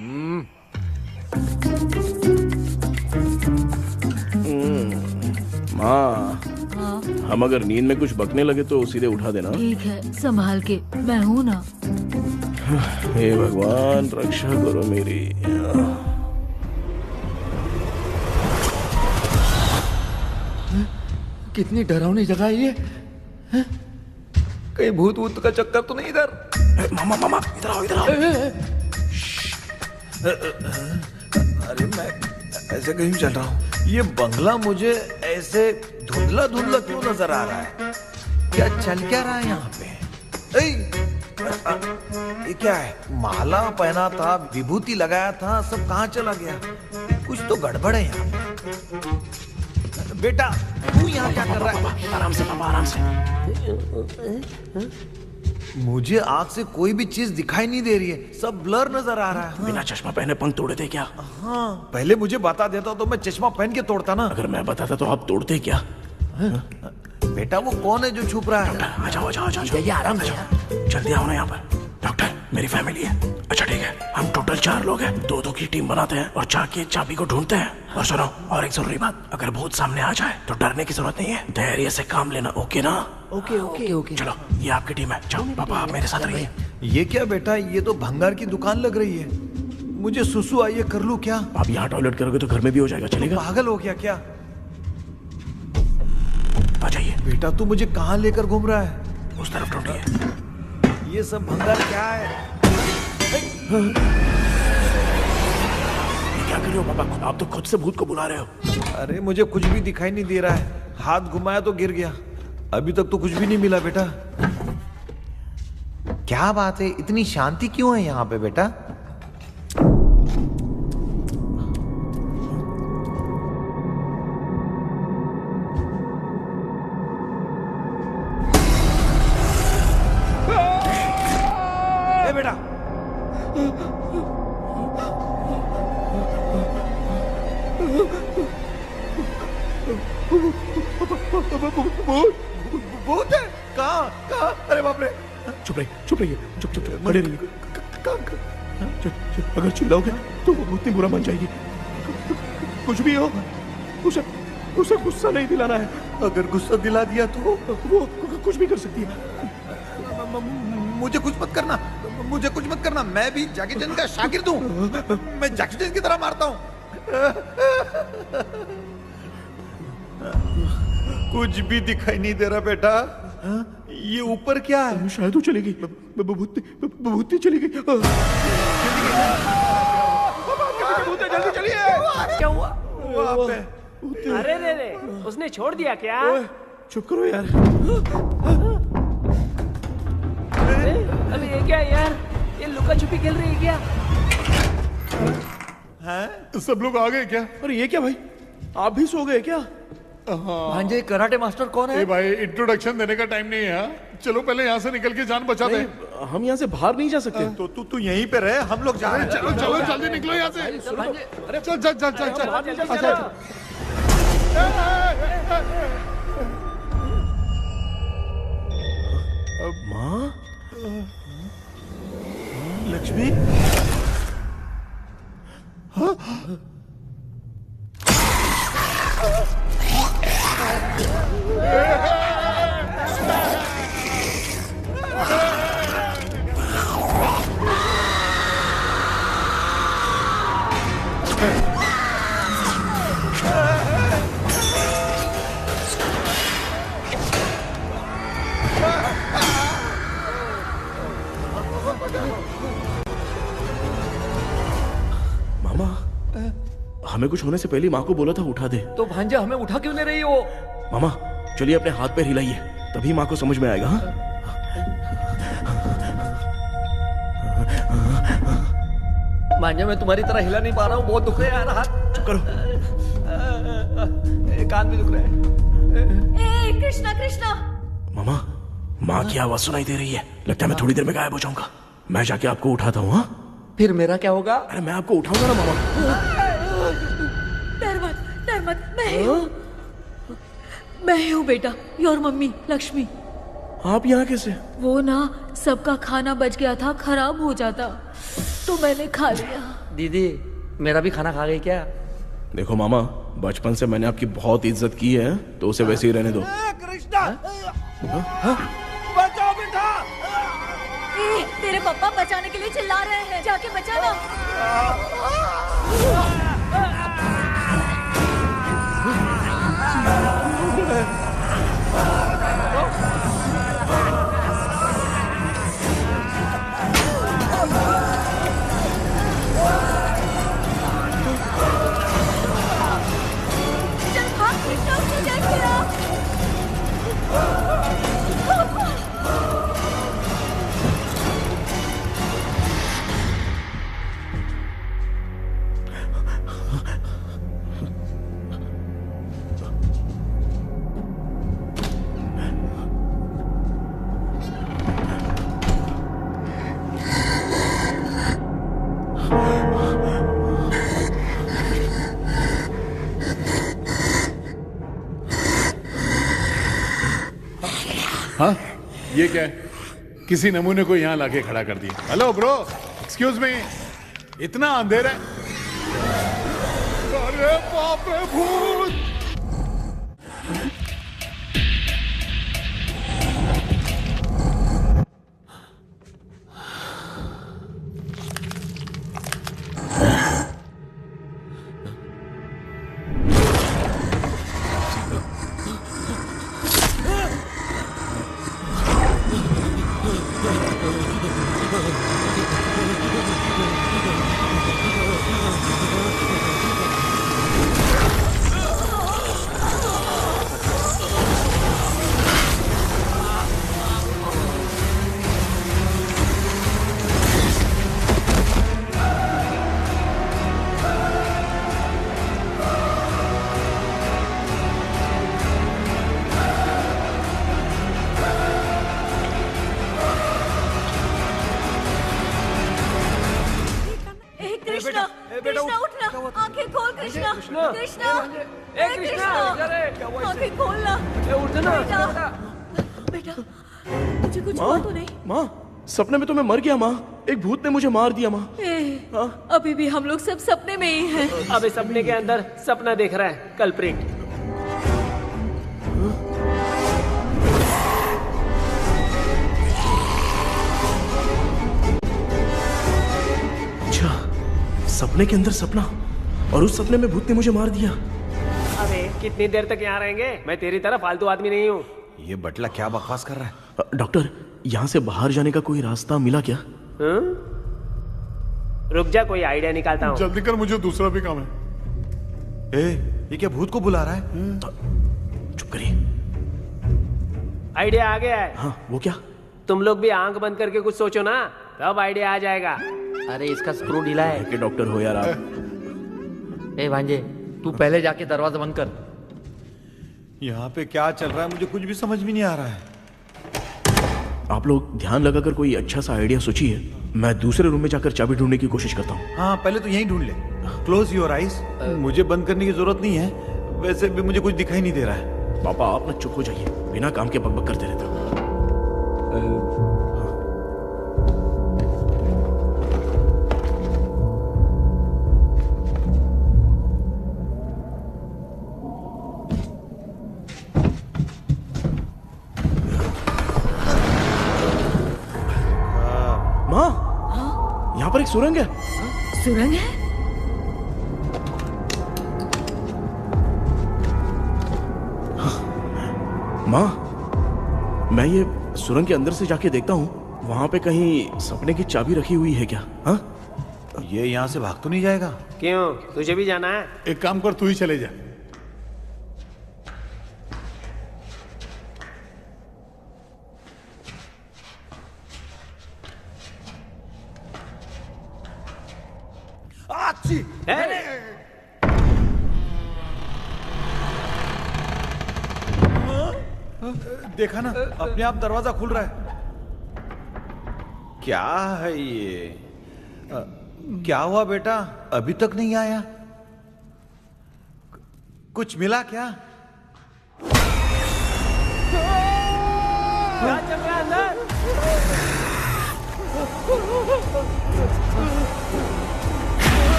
माँ, हम अगर नींद में कुछ बकने लगे तो सीधे उठा देना। ठीक है, संभाल के, मैं हूँ ना। हे भगवान, रक्षा करो मेरी। कितनी डरावनी जगह है ये। कहीं भूत वूत का चक्कर तो नहीं इधर? मामा मामा, इधर आओ इधर आओ। अरे मैं ऐसे कहीं चल रहा हूँ। ये बंगला मुझे ऐसे धुंधला धुंधला क्यों नजर आ रहा है? क्या चल क्या रहा है यहाँ पे? ये क्या है? माला पहना था, विभूति लगाया था, सब कहाँ चला गया? कुछ तो गड़बड़ है यहाँ पे। बेटा, तू यहाँ क्या कर रहा है? आराम से पापा, आराम से। मुझे आँख से कोई भी चीज दिखाई नहीं दे रही है, सब ब्लर नजर आ रहा है। बिना चश्मा पहने पंख तोड़े थे क्या? हाँ, पहले मुझे बता देता तो मैं चश्मा पहन के तोड़ता ना। अगर मैं बताता तो आप तोड़ते क्या? बेटा, वो कौन है जो छुप रहा है? आ जाओ आ जाओ आ जाओ, आराम से। जल्दी आओ ना यहाँ पर। डॉक्टर, मेरी फैमिली है। अच्छा ठीक है, हम टोटल 4 लोग हैं। 2-2 की टीम बनाते हैं और जाके चाबी को ढूंढते हैं। और सुनो, और एक जरूरी बात, अगर भूत सामने आ जाए तो डरने की जरूरत नहीं है, धैर्य से काम लेना। ओके ना? Okay okay okay. चलो, ये आपकी टीम है। जाओ पापा, आप मेरे साथ रहिए। ये क्या बेटा? ये तो भंगार की दुकान लग रही है। मुझे सुसु आई है, कर लूं क्या? आप यहाँ टॉयलेट करोगे तो घर में भी हो जाएगा, चलेगा? पागल हो गया क्या? आ जाइए। बेटा, तू मुझे कहाँ लेकर घूम रहा है? उस तरफ ढूंढिए। ये सब भंगार क्या है? क्या कर रहे हो पापा? आप तो खुद से भूत को बुला रहे हो। अरे मुझे कुछ भी दिखाई नहीं दे रहा है, हाथ घुमाया तो गिर गया। अभी तक तो कुछ भी नहीं मिला बेटा। क्या बात है, इतनी शांति क्यों है यहाँ पे बेटा? ए बेटा, भूत है? कहाँ? अरे बाप रे! चुप रहिए, चुप रहिए, चुप चुप चुप, खड़े रहिए। अगर चिल्लाओगे तो वो भूतनी बुरा मान जाएगी। कुछ भी हो, उसे गुस्सा नहीं दिलाना है। अगर गुस्सा दिला दिया तो वो कुछ भी कर सकती है। मुझे कुछ मत करना, मुझे कुछ मत करना। मैं भी जैकी चैन का शागिर्द हूँ। मैं जैकी चैन की तरह मारता हूँ। कुछ भी दिखाई नहीं दे रहा बेटा। ये ऊपर क्या है? शायद वो चली गई, भूतनी चली गई। जल्दी चलिए। क्या हुआ? अरे रे रे, उसने छोड़ दिया क्या? चुप करो यार। अरे ये क्या यार? ये लुका छुपी खेल रही है क्या? हैं? सब लोग आ गए क्या? अरे ये क्या भाई, आप भी सो गए क्या? भांजे, कराटे मास्टर कौन है? भाई, इंट्रोडक्शन देने का टाइम नहीं है। चलो पहले यहाँ से निकल के जान बचा दे। हम यहाँ से बाहर नहीं जा सकते। तो तू यहीं पे रहे, हम लोग जा रहे हैं। चलो चलो जल्दी निकलो यहाँ से। अरे चल चल चल चल चल। अच्छा माँ, लक्ष्मी, मामा, हमें कुछ होने से पहले माँ को बोला था उठा दे। तो भांजा हमें उठा क्यों ले रही हो? मामा चलिए अपने हाथ पैर हिलाइए, तभी माँ को समझ में आएगा। हाँ? भांजा मैं तुम्हारी तरह हिला नहीं पा रहा हूँ, बहुत दुख रहा है यार हाथ। चुप करो। कान भी दुख रहा है। ए कृष्णा कृष्णा। मामा, माँ की आवाज सुनाई दे रही है, लगता है मैं थोड़ी देर में गायब हो जाऊंगा। मैं जाके आपको उठाता हूँ। हाँ? फिर मेरा क्या होगा? अरे मैं आपको उठाऊंगा ना मामा। डर मत, मैं हूँ बेटा, योर मम्मी लक्ष्मी। आप यहाँ कैसे? वो ना सबका खाना बच गया था, खराब हो जाता तो मैंने खा लिया। दीदी मेरा भी खाना खा गई क्या? देखो मामा, बचपन से मैंने आपकी बहुत इज्जत की है, तो उसे वैसे ही रहने दो। कृष्णा, बचाओ बेटा। तेरे पापा बचाने के लिए चिल्ला रहे हैं, जाके बचा ना। चल भाग कृष्णा, उसे देख लिया। हाँ ये क्या है? किसी नमूने को यहाँ लाके खड़ा कर दिया। हेलो ब्रो, एक्सक्यूज मी, इतना अंधेरा है। अरे बाप रे, भूत! कृष्णा उठना, आंखें खोल कृष्णा, कृष्णा, ए कृष्णा, आंखें खोलना, उठना बेटा, मुझे कुछ हुआ तो नहीं? माँ, सपने में तो मैं मर गया माँ, एक भूत ने मुझे मार दिया माँ। अभी भी हम लोग सब सपने में ही हैं। अबे सपने के अंदर सपना देख रहा है कल्प्रिट। सपने के अंदर सपना, और उस सपने में भूत ने मुझे मार दिया। अबे कितनी देर तक यहाँ रहेंगे? मैं तेरी तरह फालतू आदमी नहीं हूँ। ये बटला क्या बकवास कर रहा है? डॉक्टर, यहाँ से बाहर जाने का कोई रास्ता मिला क्या? रुक जा, कोई आइडिया निकालता हूँ। जल्दी कर, मुझे दूसरा भी काम है। ये क्या भूत को बुला रहा है? चुप करिए। आइडिया आ गया है। हाँ, वो क्या? तुम लोग भी आंख बंद करके कुछ सोचो ना, तब आइडिया आ जाएगा। अरे इसका स्क्रू ढीला है। कि डॉक्टर हो यार आप। ए भांजे, तू पहले जाके दरवाजा बंद कर। यहाँ पे क्या चल रहा है मुझे कुछ भी समझ में नहीं आ रहा है। आप लोग ध्यान लगाकर कोई अच्छा सा आइडिया सोचिए, मैं दूसरे रूम में जाकर चाबी ढूंढने की कोशिश करता हूँ। हाँ पहले तो यहीं ढूंढ ले। Close your eyes. मुझे बंद करने की जरूरत नहीं है, वैसे भी मुझे कुछ दिखाई नहीं दे रहा है। पापा आप ना चुप हो जाइए, बिना काम के बकबक करते रहते हो। माँ, यहाँ पर एक सुरंग है। सुरंग है? माँ, मैं ये सुरंग के अंदर से जाके देखता हूँ, वहाँ पे कहीं सपने की चाबी रखी हुई है क्या? हाँ? ये यहाँ से भाग तो नहीं जाएगा? क्यों, तुझे भी जाना है? एक काम कर, तू ही चले जा। देखा ना, अपने आप दरवाजा खुल रहा है। क्या है ये? क्या हुआ बेटा, अभी तक नहीं आया? कुछ मिला क्या? क्या चल रहा है अंदर?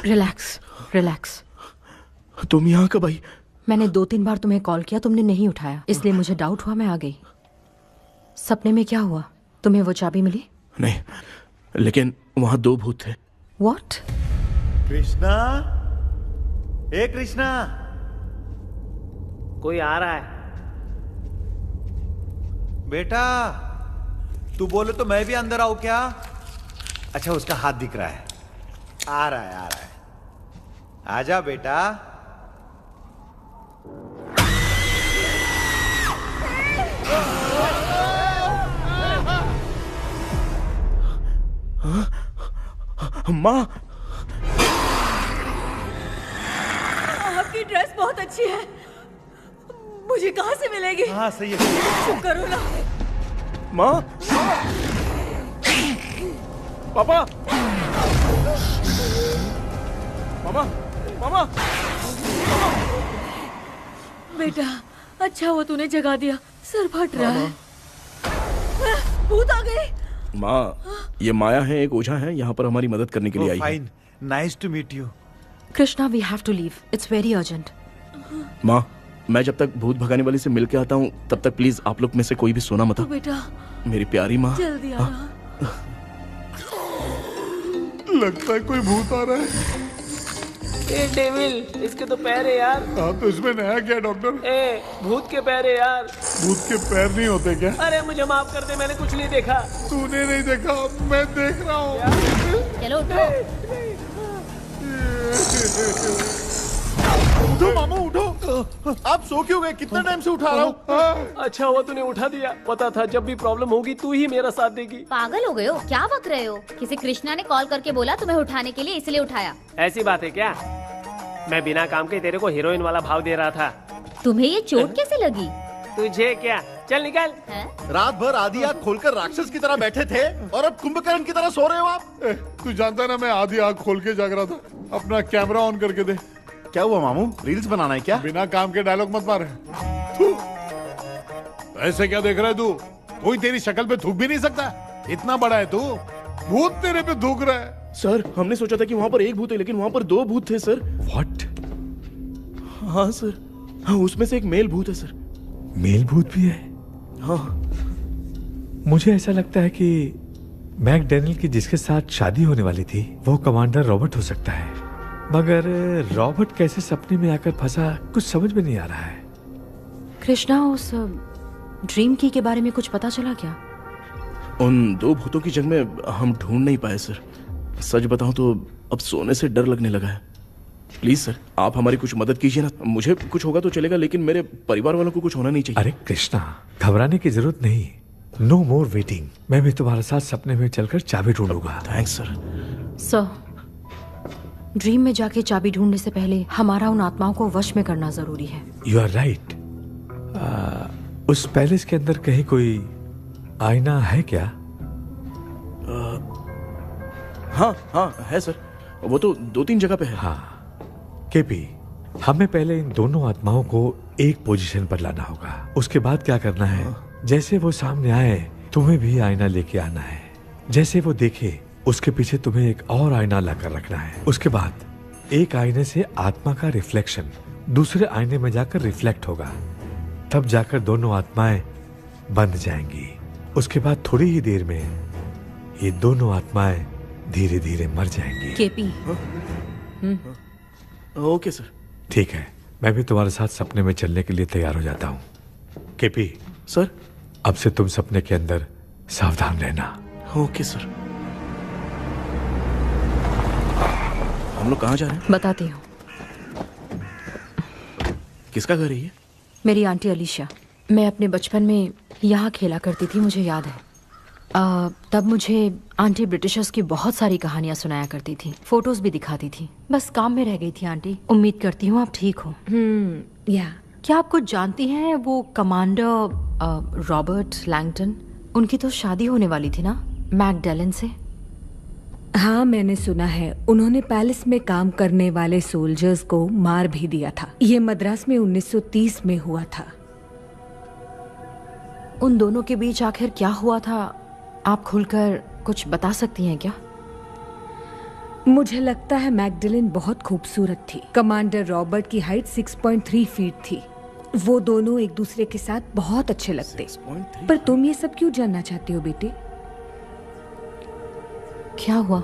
Relax relax. तुम यहाँ कब आई? मैंने 2-3 बार तुम्हें कॉल किया, तुमने नहीं उठाया, इसलिए मुझे डाउट हुआ, मैं आ गई। सपने में क्या हुआ? तुम्हें वो चाबी मिली? नहीं, लेकिन वहाँ 2 भूत थे। What? कृष्णा, ए कृष्णा, कोई आ रहा है। बेटा तू बोले तो मैं भी अंदर आऊं क्या? अच्छा उसका हाथ दिख रहा है, आ रहा है, आ रहा है। आजा बेटा। माँ, आपकी ड्रेस बहुत अच्छी है, मुझे कहाँ से मिलेगी? हाँ सही है। चुप करो ना। माँ, पापा, मामा, मामा, बेटा अच्छा हुआ तूने जगा दिया, सर फट रहा है। भूत आ गए। माँ, ये माया है, एक ओझा है, यहाँ पर हमारी मदद करने के लिए आई है। Fine, nice to meet you. Krishna, we have to leave, it's very urgent. माँ, मैं जब तक भूत भगाने वाली से मिल के आता हूँ तब तक प्लीज आप लोग में से कोई भी सोना मत। तो बेटा मेरी प्यारी माँ, जल्दी आ रहा। लगता है कोई भूत आ रहा है। ए डेविल, इसके तो पैर है यार। हाँ तो इसमें नया क्या डॉक्टर? ए भूत के पैर है यार। भूत के पैर नहीं होते क्या? अरे मुझे माफ कर दे, मैंने कुछ नहीं देखा। तूने नहीं देखा, मैं देख रहा हूँ। चलो उठो। उठो मामू उठो, आप सो क्यों गए? कितना टाइम से उठा रहा हूँ। अच्छा हुआ तूने उठा दिया, पता था जब भी प्रॉब्लम होगी तू ही मेरा साथ देगी। पागल हो गए हो क्या? बक रहे हो? किसी कृष्णा ने कॉल करके बोला तुम्हें उठाने के लिए, इसलिए उठाया। ऐसी बात है क्या? मैं बिना काम के तेरे को हीरोइन वाला भाव दे रहा था। तुम्हें ये चोट कैसे लगी? तुझे क्या, चल निकल। रात भर आधी आँख खोलकर राक्षस की तरह बैठे थे और अब कुंभकर्ण की तरह सो रहे हो आप। तू जानता ना मैं आधी आँख खोल के जाग रहा था। अपना कैमरा ऑन करके दे। क्या हुआ मामू, रील्स बनाना है क्या? बिना काम के डायलॉग मत मार। ऐसे क्या देख रहा है तू? कोई तेरी शक्ल पे थूक भी नहीं सकता, इतना बड़ा है तू। भूत तेरे पे थूक रहा है। सर हमने सोचा था कि वहाँ पर एक भूत है, लेकिन वहाँ पर 2 भूत थे सर। व्हाट? हाँ सर, हाँ उसमें से एक मेल भूत है सर। मेल भूत भी है? हाँ। मुझे ऐसा लगता है कि मैकडैनियल की जिसके साथ शादी होने वाली थी वो कमांडर रॉबर्ट हो सकता है, मगर रॉबर्ट कैसे सपने में आकर फंसा कुछ समझ में नहीं आ रहा है। कृष्णा, उस ड्रीम की के बारे में कुछ पता चला क्या? उन 2 भूतों की जंग में हम ढूंढ नहीं पाए सर। सच बताऊं तो अब सोने से डर लगने लगा है। प्लीज सर, आप हमारी कुछ मदद कीजिए ना। मुझे कुछ होगा तो चलेगा, लेकिन मेरे परिवार वालों को कुछ होना नहीं चाहिए। अरे कृष्णा, घबराने की जरूरत नहीं। No more waiting. मैं भी तुम्हारे साथ सपने में चलकर चाबी ढूंढूंगा। Thanks sir. सर, ड्रीम में जाके चाबी ढूंढने से पहले हमारा उन आत्माओं को वश में करना जरूरी है। You are right. उस पैलेस के अंदर कहीं कोई आईना है क्या? हाँ है सर, वो तो 2-3 जगह पे है। हाँ केपी, हमें पहले इन दोनों आत्माओं को एक पोजीशन पर लाना होगा। उसके बाद क्या करना है, जैसे वो सामने आए तुम्हें भी आईना लेके आना है। जैसे वो देखे उसके पीछे तुम्हें एक और आईना लाकर रखना है। उसके बाद एक आईने से आत्मा का रिफ्लेक्शन दूसरे आईने में जाकर रिफ्लेक्ट होगा, तब जाकर दोनों आत्माएं बंध जाएंगी। उसके बाद थोड़ी ही देर में ये दोनों आत्माएं धीरे धीरे मर जाएंगी। केपी। Okay sir. ठीक है, मैं भी तुम्हारे साथ सपने में चलने के लिए तैयार हो जाता हूँ। केपी सर, अब से तुम सपने के अंदर सावधान रहना। Okay sir. हम लोग कहाँ जा रहे हैं? बताती हूँ। किसका घर है ये? मेरी आंटी अलीशा। मैं अपने बचपन में यहाँ खेला करती थी, मुझे याद है। तब मुझे आंटी ब्रिटिशर्स की बहुत सारी कहानियाँ सुनाया करती थी, फोटोज भी दिखाती थी। बस काम में रह गई थी आंटी। उम्मीद करती हूँ आप ठीक हो। या क्या आप कुछ जानती हैं वो कमांडर रॉबर्ट लैंगटन? उनकी तो शादी होने वाली थी ना मैकडलेन से। हाँ, मैंने सुना है उन्होंने पैलेस में काम करने वाले सोल्जर्स को मार भी दिया था। ये मद्रास में 1930 में हुआ था। उन दोनों के बीच आखिर क्या हुआ था, आप खुलकर कुछ बता सकती हैं क्या? मुझे लगता है मैकडलेन बहुत खूबसूरत थी। कमांडर रॉबर्ट की हाइट 6.3 फीट थी। वो दोनों एक दूसरे के साथ बहुत अच्छे लगते। पर तुम ये सब क्यों जानना चाहते हो बेटे? क्या हुआ?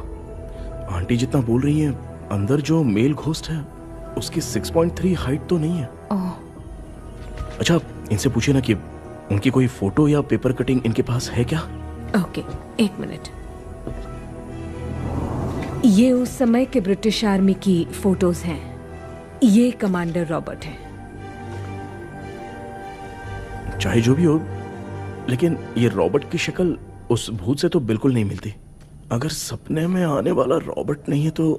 आंटी जितना बोल रही है, अंदर जो मेल घोस्ट है उसकी 6.3 हाइट तो नहीं है। अच्छा, इनसे पूछिए ना कि उनकी कोई फोटो या पेपर कटिंग इनके पास है क्या? Okay, 1 minute. ये उस समय के ब्रिटिश आर्मी की फोटोज हैं। ये कमांडर रॉबर्ट है। चाहे जो भी हो, लेकिन ये रॉबर्ट की शक्ल उस भूत से तो बिल्कुल नहीं मिलती। अगर सपने में आने वाला रॉबर्ट नहीं है तो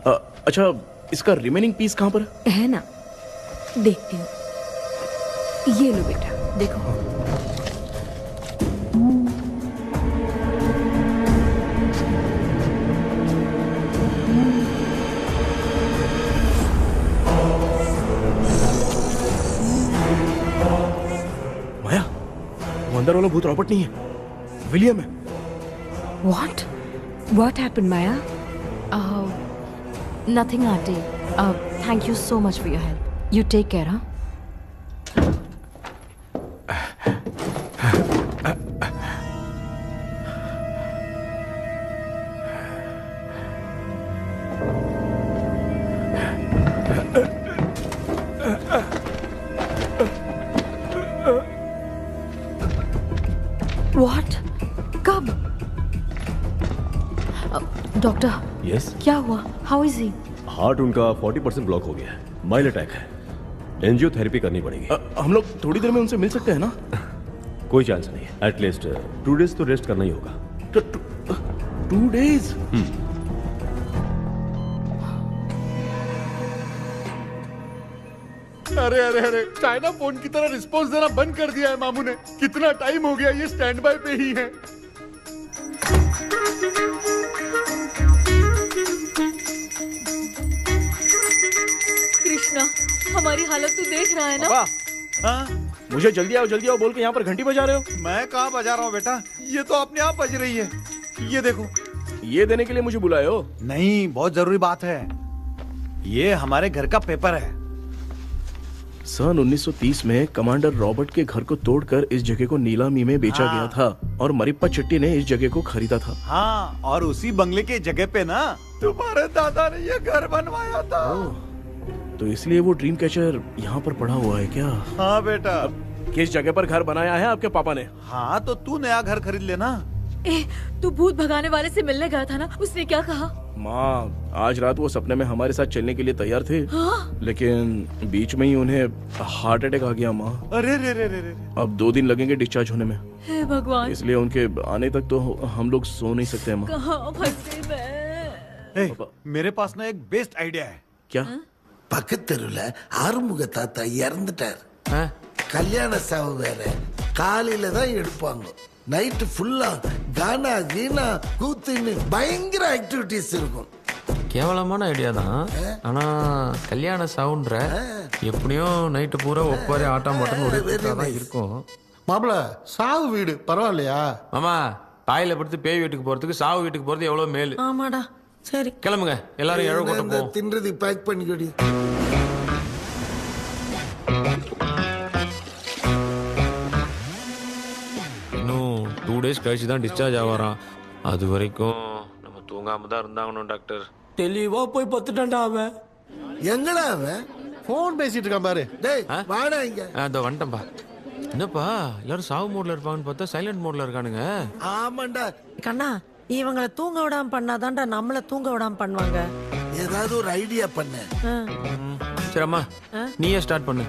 अच्छा, इसका रिमेनिंग पीस कहां पर है ना? देखती हूँ। ये लो बेटा, देखो। माया, वो अंदर वाला भूत रॉबर्ट नहीं है, विलियम है। What happened, Maya? Nothing, Auntie. Thank you so much for your help. You take care, huh? What? कब? डॉक्टर। यस। क्या हुआ? How is he? हार्ट उनका 40% ब्लॉक हो गया है। माइल्ड अटैक है। एंजियोथेरेपी करनी पड़ेगी। हम लोग थोड़ी देर में उनसे मिल सकते हैं ना? कोई चांस नहीं है। एटलीस्ट 2 डेज तो रेस्ट करना ही होगा। 2 डेज? अरे अरे अरे, चाइना फोन की तरह रिस्पॉन्स देना बंद कर दिया है मामू ने। कितना टाइम हो गया ये स्टैंड बाय पे ही है। कृष्णा, हमारी हालत तो देख रहा है ना? हाँ? मुझे जल्दी आओ बोल के यहाँ पर घंटी बजा रहे हो। मैं कहाँ बजा रहा हूँ बेटा, ये तो अपने आप बज रही है। ये देखो। ये देने के लिए मुझे बुलाए हो? नहीं, बहुत जरूरी बात है। ये हमारे घर का पेपर है। सन 1930 में कमांडर रॉबर्ट के घर को तोड़कर इस जगह को नीलामी में बेचा गया था और मरिप्पा चिट्टी ने इस जगह को खरीदा था। हाँ, और उसी बंगले के जगह पे ना तुम्हारे दादा ने ये घर बनवाया था। तो इसलिए वो ड्रीम कैचर यहाँ पर पड़ा हुआ है क्या? हाँ बेटा। किस जगह पर घर बनाया है आपके पापा ने? हाँ, तो तू नया घर खरीद लेना। तू भूत भगाने वाले से मिलने गया था ना, उसने क्या कहा? माँ, आज रात वो सपने में हमारे साथ चलने के लिए तैयार थे। हाँ? लेकिन बीच में ही उन्हें हार्ट अटैक आ गया माँ। अरे रे रे रे रे। अब 2 दिन लगेंगे डिस्चार्ज होने में। हे भगवान। इसलिए उनके आने तक तो हम लोग सो नहीं सकते माँ। कहाँ फंसे मैं? मेरे पास ना एक बेस्ट आइडिया है। क्या? பக்கத்தெருவுல ஆறுமுக தாத்தா இறந்துட்டார். கல்யாண சாவு வேற. காலையில தான் எடுப்பாங்க. நைட்டு ஃபுல்லா கானா கீனா கூத்துன்னு பயங்கர ஆக்டிவிட்டிஸ் இருக்கும். கேவலமான ஐடியா தான். ஆனா கல்யாண சவுண்ட்ற எப்படியும் நைட்டு பூரா ஒப்பாரி ஆட்டம் பாட்டம் தான் இருக்கும். மாப்பிள சாவு வீடு பரவாயில்லையா? மாமா பாயில படுத்து பேய் வீட்டுக்கு போறதுக்கு சாவு வீட்டுக்கு போறது எவ்வளவு மேலு. ஆமாடா. சரி கிளம்புங்க, எல்லாரும் எழவு கொட்ட போவோம். தின்றது பேக் பண்ணிக்கடி. இன்னும் 2 days கழிச்சு தான் டிஸ்சார்ஜ் ஆவாராம். அது வரைக்கும் நம்ம தூங்காம தான் இருந்தாங்கணும் டாக்டர். தெளிவா போய் பத்துட்டான்டா அவன். எங்கடா அவன்? போன் பேசிட்டு இருக்கான் பாரு. டேய் வாடா இங்க. அதோ வந்துட்டேன்பா. என்னப்பா எல்லாரும் சாவு மோட்ல இருப்பாங்கன்னு பார்த்தா சைலண்ட் மோட்ல இருக்கானுங்க. ஆமாண்டா கண்ணா, இவங்களை தூங்க விடாம பண்ணாதான்டா நம்மள தூங்க விடாம பண்ணுவாங்க. ஏதாவது ஒரு ஐடியா பண்ணு. சரி அம்மா நீயே ஸ்டார்ட் பண்ணு.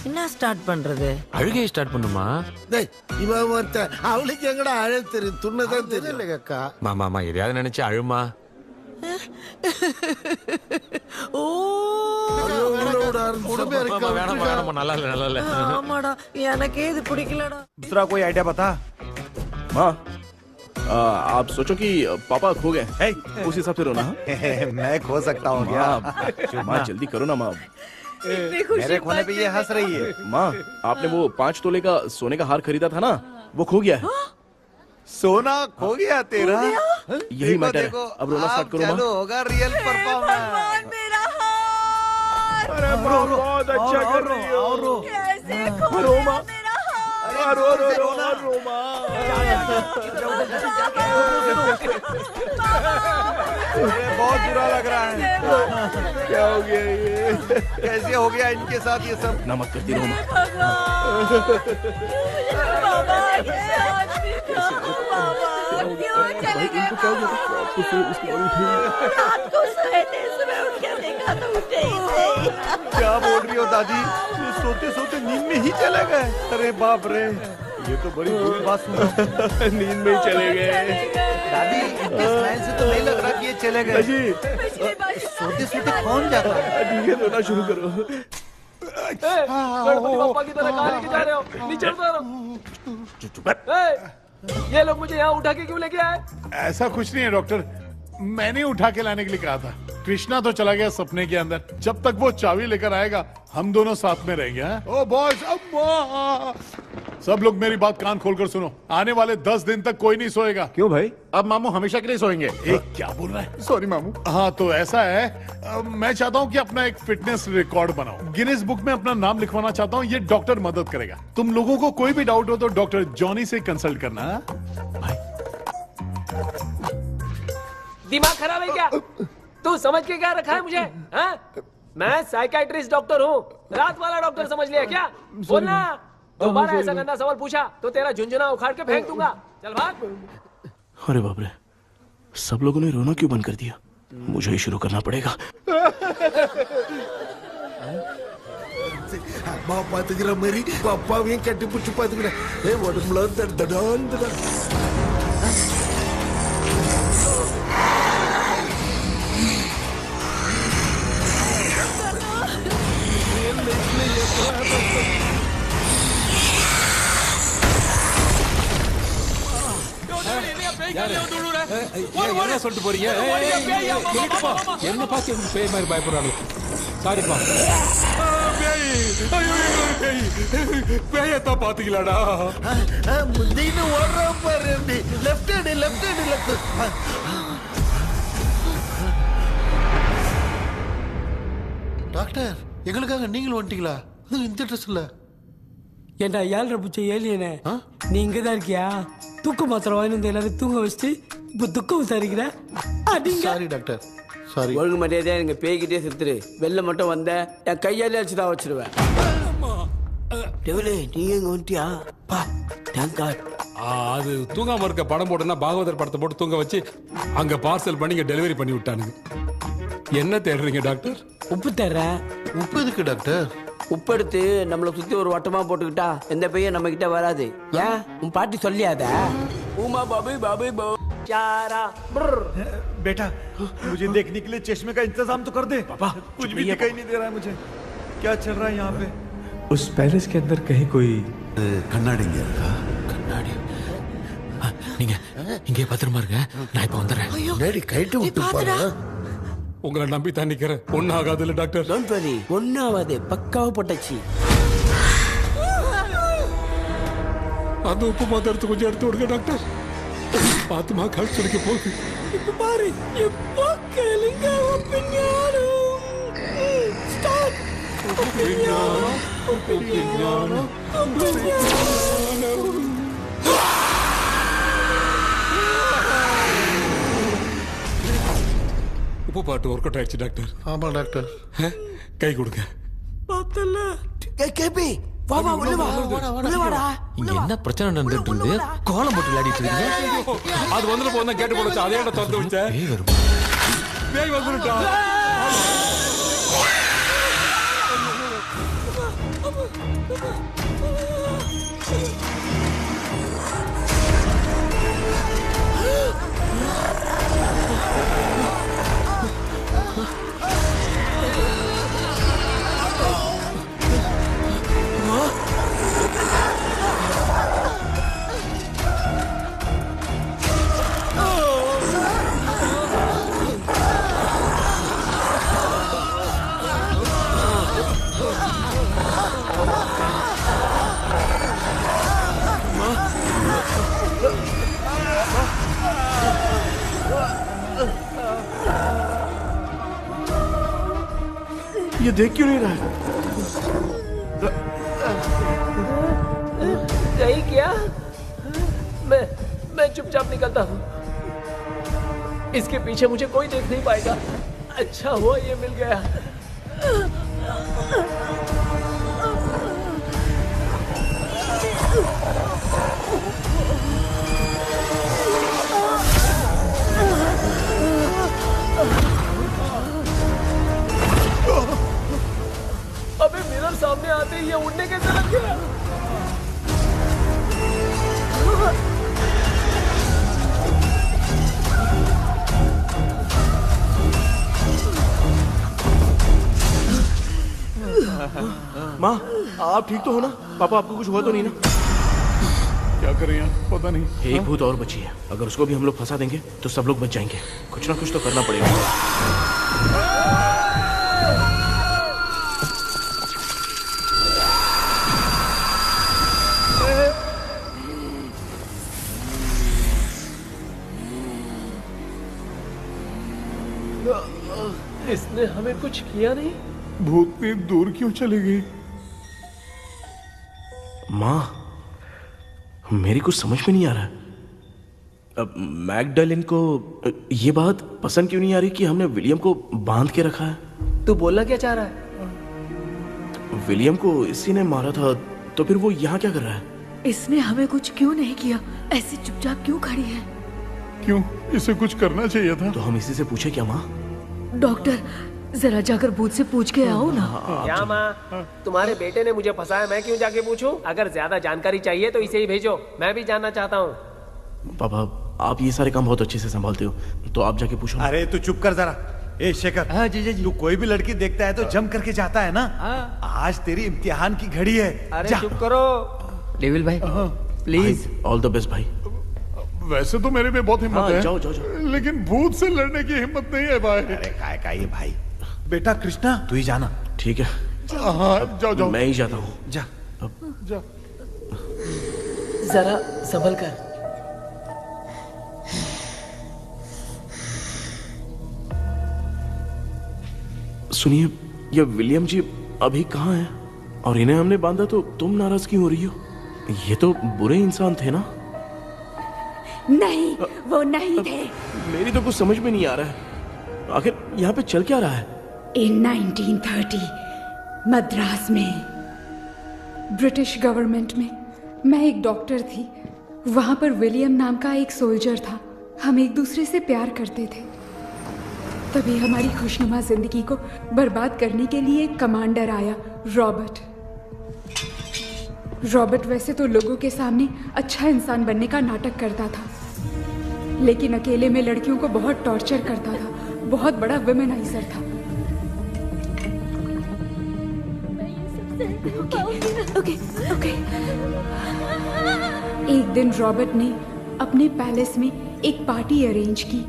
என்ன ஸ்டார்ட் பண்றது? அழுகையை ஸ்டார்ட் பண்ணுமா? டேய் இவன் ஒருத்த அவளுக்கு எங்கடா அழ தெரியும்? துண்ணதான் தெரியல அக்கா. மாமா எதையாவது நினைச்சு அழுமா. ஓ நல்லா இல்ல. ஆமாடா, எனக்கே இது பிடிக்கலடா. दूसरा कोई आइडिया बता। माँ आप सोचो कि पापा खो गए, उस हिसाब से रोना। मैं खो सकता हूँ क्या? माँ जल्दी करो ना माँ। मेरे खोने पे ये हंस रही है। माँ आपने वो 5 तोले का सोने का हार खरीदा था ना, वो खो गया है। सोना खो गया तेरा? यही मैटर है। अब रोना स्टार्ट करो माँ। चलो होगा रियल परफॉर्मेंस। मेरा हार। अरे माँ बहुत अच्छा कर रही हो। कैसे खो रो माँ। रो माँ। बहुत बुरा लग रहा है। क्या हो गया ये? कैसे हो गया इनके साथ ये सब? ना मत करती रो माँ। क्या बोल रही हो दादी? ये सोते सोते नींद में ही चले गए? अरे बाप रे, ये तो बड़ी बुरी बात सुना। नींद में ही चले गए। दादी इनके स्माइल से तो नहीं लग रहा कि ये चले गए। सोते सोते कौन जाता है? ठीक है रोना शुरू करो। गणपति बप्पा की तरह कहाँ लेके जा रहे हो? नीचे उतारो। ये लोग मुझे यहाँ उठा के क्यों लेके आए? ऐसा कुछ नहीं है डॉक्टर, मैंने उठा के लाने के लिए कहा था। कृष्णा तो चला गया सपने के अंदर। जब तक वो चाबी लेकर आएगा हम दोनों साथ में रहेंगे। ओ बॉयज, सब लोग मेरी बात कान खोलकर सुनो। आने वाले 10 दिन तक कोई नहीं सोएगा। क्यों भाई? अब मामू हमेशा के लिए सोएंगे। क्या बोल रहा है? सॉरी मामू। हाँ तो ऐसा है, मैं चाहता हूँ कि अपना एक फिटनेस रिकॉर्ड बनाओ, गिनीज बुक में अपना नाम लिखवाना चाहता हूँ। ये डॉक्टर मदद करेगा। तुम लोगों को कोई भी डाउट हो तो डॉक्टर जॉनी से कंसल्ट करना। दिमाग खराब है क्या? तू समझ के क्या रखा है मुझे? हाँ? मैं साइकियाट्रिस्ट डॉक्टर हूँ, रात वाला डॉक्टर समझ लिया क्या? बोलना। दोबारा ऐसा गंदा सवाल पूछा तो तेरा झुंझुना उखाड़ के फेंक दूंगा। चल भाग। अरे बाप रे, सब लोगों ने रोना क्यों बंद कर दिया? मुझे ही शुरू करना पड़ेगा। அம்மா பாத்துக்கிற மாதிரி அப்பாவையும் கட்டி பிடிச்சி பாத்துக்கிறேன். உடம்புல தடான் தடான். என்ன சொல்லிட்டு போறீங்க? என்ன பார்த்து பேய் மாதிரி பயப்படுறாங்க. சாரிப்பா. பேயத்தான் பாத்தீங்களாடா? முந்தின்னு ஓடுற பாரு. Left hand left hand left. Doctor, எங்களுக்காக நீங்களும் வந்துட்டீங்களா? இந்த ட்ரெஸ் இல்ல. ஏண்டா 7:30 பூச்ச ஏலியனே, நீ இங்கதான் இருக்கியா? தூக்க மாத்திரம் வாங்கி வந்து எல்லாரும் தூங்க வச்சுட்டு இப்ப துக்கம் விசாரிக்கிற. Sorry doctor, sorry. ஒழுங்கு மரியாதையா நீங்க பேய்கிட்டே செத்துரு. வெளில மட்டும் வந்த என் கையாலே வச்சுதான் வச்சிருவேன். டெவலே நீ எங்க வந்துட்டியா? பா தேங்க் காட். அது தூங்காம இருக்க படம் போட்டுனா பாகவதர் படத்தை போட்டு தூங்க வச்சு அங்க பார்சல் பண்ணி இங்க டெலிவரி பண்ணி விட்டானுங்க. என்ன தேடுறீங்க டாக்டர்? உப்பு தர்றேன். உப்பு எதுக்கு டாக்டர்? உப்பு எடுத்து நம்மளை சுத்தி ஒரு வட்டமா போட்டுக்கிட்டா எந்த பையன் நம்ம கிட்ட வராது. ஏன் உன் பாட்டி சொல்லியாத? உமா பாபு பாபு चारा बेटा मुझे देखने के लिए चश्मे का इंतजाम तो कर दे। पापा कुछ भी दिखाई नहीं दे रहा है मुझे, क्या चल रहा है यहाँ पे? उस पैलेस के अंदर कहीं कोई கண்ணாடி கண்ணாடி நீங்க இங்கே பத்திரமா இருங்க, நான் இப்ப வந்துடுறேன். டேடி கைட்டு விட்டு போறா. உங்களை நம்பி தான் நிக்கிறேன். ஒன்னும் ஆகாது இல்ல டாக்டர்? டோன்ட் வரி, ஒன்னும் ஆகாது, பக்காவா போட்டாச்சு. அந்த உப்பு மாத்திரை எடுத்து கொஞ்சம் எடுத்து விடுங்க டாக்டர். பாத்துமா கழுத்து சுருக்க போகுது. இப்ப பாரு, எப்போ கேளுங்க ஒப்பிஞானம். ஸ்டார்ட். ஒப்பிஞானம், ஒப்பிஞானம், ஒப்பிஞானம். உப்பு பாட்டு ஒர்க் அவுட் ஆயிடுச்சு டாக்டர். ஆமா டாக்டர். கை கொடுங்க. பார்த்தல. கேபி வா வா உள்ள வா. உள்ள வாடா. இங்க என்ன பிரச்சனை நடந்துட்டு இருந்து கோலம் போட்டு விளையாடிட்டு இருக்கீங்க? அது வந்து போனா கேட்டு போடுச்சு, அதே இடம் திறந்து வச்சேன். பேய் வரும். பேய் வந்துட்டா. ये देख क्यों नहीं रहा है? नहीं क्या? मैं चुपचाप निकलता हूँ, इसके पीछे मुझे कोई देख नहीं पाएगा। अच्छा हुआ ये मिल गया। अबे मिरर सामने आते ही ये उड़ने कैसे लग गया? माँ आप ठीक तो हो ना? पापा आपको कुछ हुआ तो नहीं ना? क्या करें यार, पता नहीं। एक भूत और बची है, अगर उसको भी हम लोग फंसा देंगे तो सब लोग बच जाएंगे। कुछ ना कुछ तो करना पड़ेगा। इसने हमें कुछ किया नहीं। भूतनी दूर क्यों चली गई? माँ मेरी कुछ समझ में नहीं आ रहा। अब मैगडालिन को ये बात पसंद क्यों नहीं आ रही कि हमने विलियम को बांध के रखा है? तू बोलना क्या चाह रहा है? विलियम को इसी ने मारा था, तो फिर वो यहाँ क्या कर रहा है? इसने हमें कुछ क्यों नहीं किया? ऐसे चुपचाप क्यों खड़ी है? क्यों, इसे कुछ करना चाहिए था। तो हम इसी से पूछे क्या माँ? डॉक्टर जरा जाकर भूत से पूछ के आओ ना। क्या माँ, तुम्हारे बेटे ने मुझे फंसाया, मैं क्यों जाके पूछूं? अगर ज्यादा जानकारी चाहिए तो इसे ही भेजो, मैं भी जानना चाहता हूँ। पापा आप ये सारे काम बहुत अच्छे से संभालते हो, तो आप जाके पूछो। अरे तू चुप कर जरा। ए शेखर, हाँ जी जी जी। तू कोई भी लड़की देखता है तो जम करके जाता है ना। आज तेरी इम्तिहान की घड़ी है। अरे चुप करो डेविल भाई, प्लीज। ऑल द बेस्ट भाई। वैसे तो मेरे में बहुत हिम्मत है, जाओ जाओ जाओ। लेकिन भूत से लड़ने की हिम्मत नहीं है भाई। अरे काय का ये भाई। बेटा कृष्णा तू ही जाना। ठीक है, हाँ जाओ जाओ। मैं ही जाता हूँ। जा जा। जरा संभल कर। सुनिए, ये विलियम जी अभी कहाँ हैं? और इन्हें हमने बांधा तो तुम नाराज क्यों हो रही हो? ये तो बुरे इंसान थे ना? नहीं, वो नहीं थे। मेरी तो कुछ समझ में नहीं आ रहा है, आखिर यहाँ पे चल क्या रहा है? In 1930 मद्रास में ब्रिटिश गवर्नमेंट में मैं एक डॉक्टर थी। वहाँ पर विलियम नाम का एक सोल्जर था। हम एक दूसरे से प्यार करते थे। तभी हमारी खुशनुमा जिंदगी को बर्बाद करने के लिए एक कमांडर आया, रॉबर्ट। रॉबर्ट वैसे तो लोगों के सामने अच्छा इंसान बनने का नाटक करता था, लेकिन अकेले में लड़कियों को बहुत टॉर्चर करता था, बहुत बड़ा वुमेनाइजर था। ओके। एक दिन रॉबर्ट ने अपने पैलेस में एक पार्टी अरेंज की।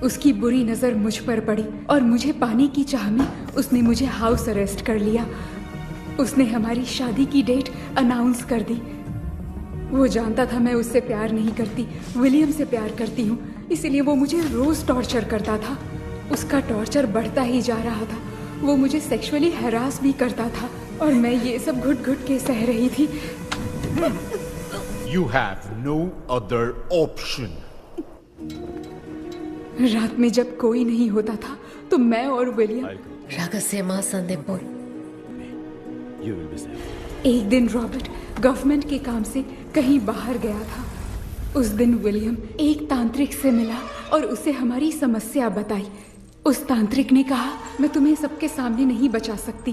उसकी बुरी नजर मुझ पर पड़ी और मुझे पाने की चाह में उसने मुझे हाउस अरेस्ट कर लिया। उसने हमारी शादी की डेट अनाउंस कर दी। वो जानता था मैं उससे प्यार नहीं करती, विलियम से प्यार करती हूँ, इसीलिए वो मुझे रोज टॉर्चर करता था। उसका टॉर्चर बढ़ता ही जा रहा था। वो मुझे सेक्सुअली हैरास भी करता था और मैं ये सब घुट घुट के सह रही थी। You have no other option. रात में जब कोई नहीं होता था तो मैं और विलियम रहस्यमा संदेपुर। एक दिन रॉबर्ट गवर्नमेंट के काम से कहीं बाहर गया था। उस दिन विलियम एक तांत्रिक से मिला और उसे हमारी समस्या बताई। उस तांत्रिक ने कहा, मैं तुम्हें सबके सामने नहीं बचा सकती,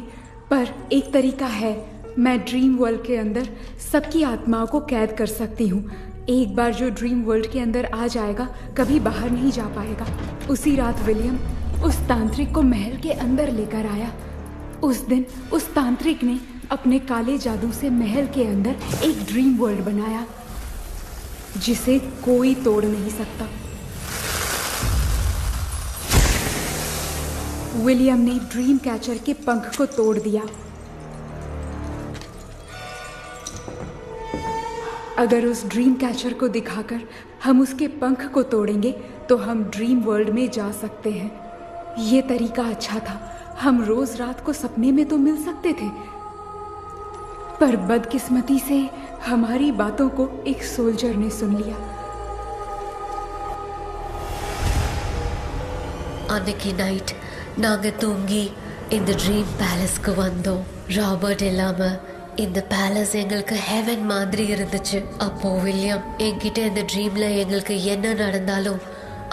पर एक तरीका है। मैं ड्रीम वर्ल्ड के अंदर सबकी आत्माओं को कैद कर सकती हूँ। एक बार जो ड्रीम वर्ल्ड के अंदर आ जाएगा कभी बाहर नहीं जा पाएगा। उसी रात विलियम उस तांत्रिक को महल के अंदर लेकर आया। उस दिन उस तांत्रिक ने अपने काले जादू से महल के अंदर एक ड्रीम वर्ल्ड बनाया जिसे कोई तोड़ नहीं सकता। विलियम ने ड्रीम कैचर के पंख को तोड़ दिया। अगर उस ड्रीम कैचर को दिखाकर हम उसके पंख को तोड़ेंगे तो हम ड्रीम वर्ल्ड में जा सकते हैं। ये तरीका अच्छा था। हम रोज रात को सपने में तो मिल सकते थे, पर बदकिस्मती से हमारी बातों को एक सोल्जर ने सुन लिया। अन्नकी नाइट நாங்க தூங்கி இந்த ட்ரீம் பேலஸ்க்கு வந்தோம். ராபர்ட் இல்லாம இந்த பேலஸ் எங்களுக்கு ஹெவன் மாதிரி இருந்துச்சு. அப்போ வில்லியம் என்கிட்ட இந்த ட்ரீம்ல எங்களுக்கு என்ன நடந்தாலும்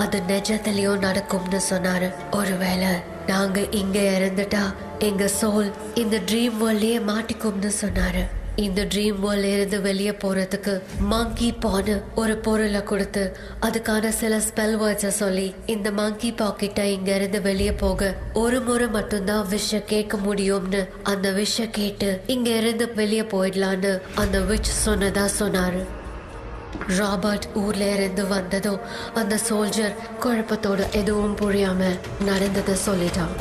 அது நிஜத்திலயும் நடக்கும்னு சொன்னாரு. ஒருவேளை நாங்க இங்க இறந்துட்டா எங்க சோல் இந்த ட்ரீம் வேர்ல்ட்லயே மாட்டிக்கும்னு சொன்னாரு. இந்த ட்ரீம் வேர்ல்ட்ல இருந்து வெளியே போறதுக்கு மங்கி பான்னு ஒரு பொருளை கொடுத்து அதுக்கான சில ஸ்பெல் வேர்ட்ஸை சொல்லி இந்த மங்கி பாக்கெட்டை இங்க இருந்து வெளியே போக ஒரு முறை மட்டும்தான் விஷ கேட்க முடியும்னு அந்த விஷ கேட்டு இங்க இருந்து வெளியே போயிடலான்னு அந்த விச் சொன்னதா சொன்னாரு. ராபர்ட் ஊர்ல இருந்து வந்ததும் அந்த சோல்ஜர் குழப்பத்தோட எதுவும் புரியாம நடந்ததை சொல்லிட்டான்.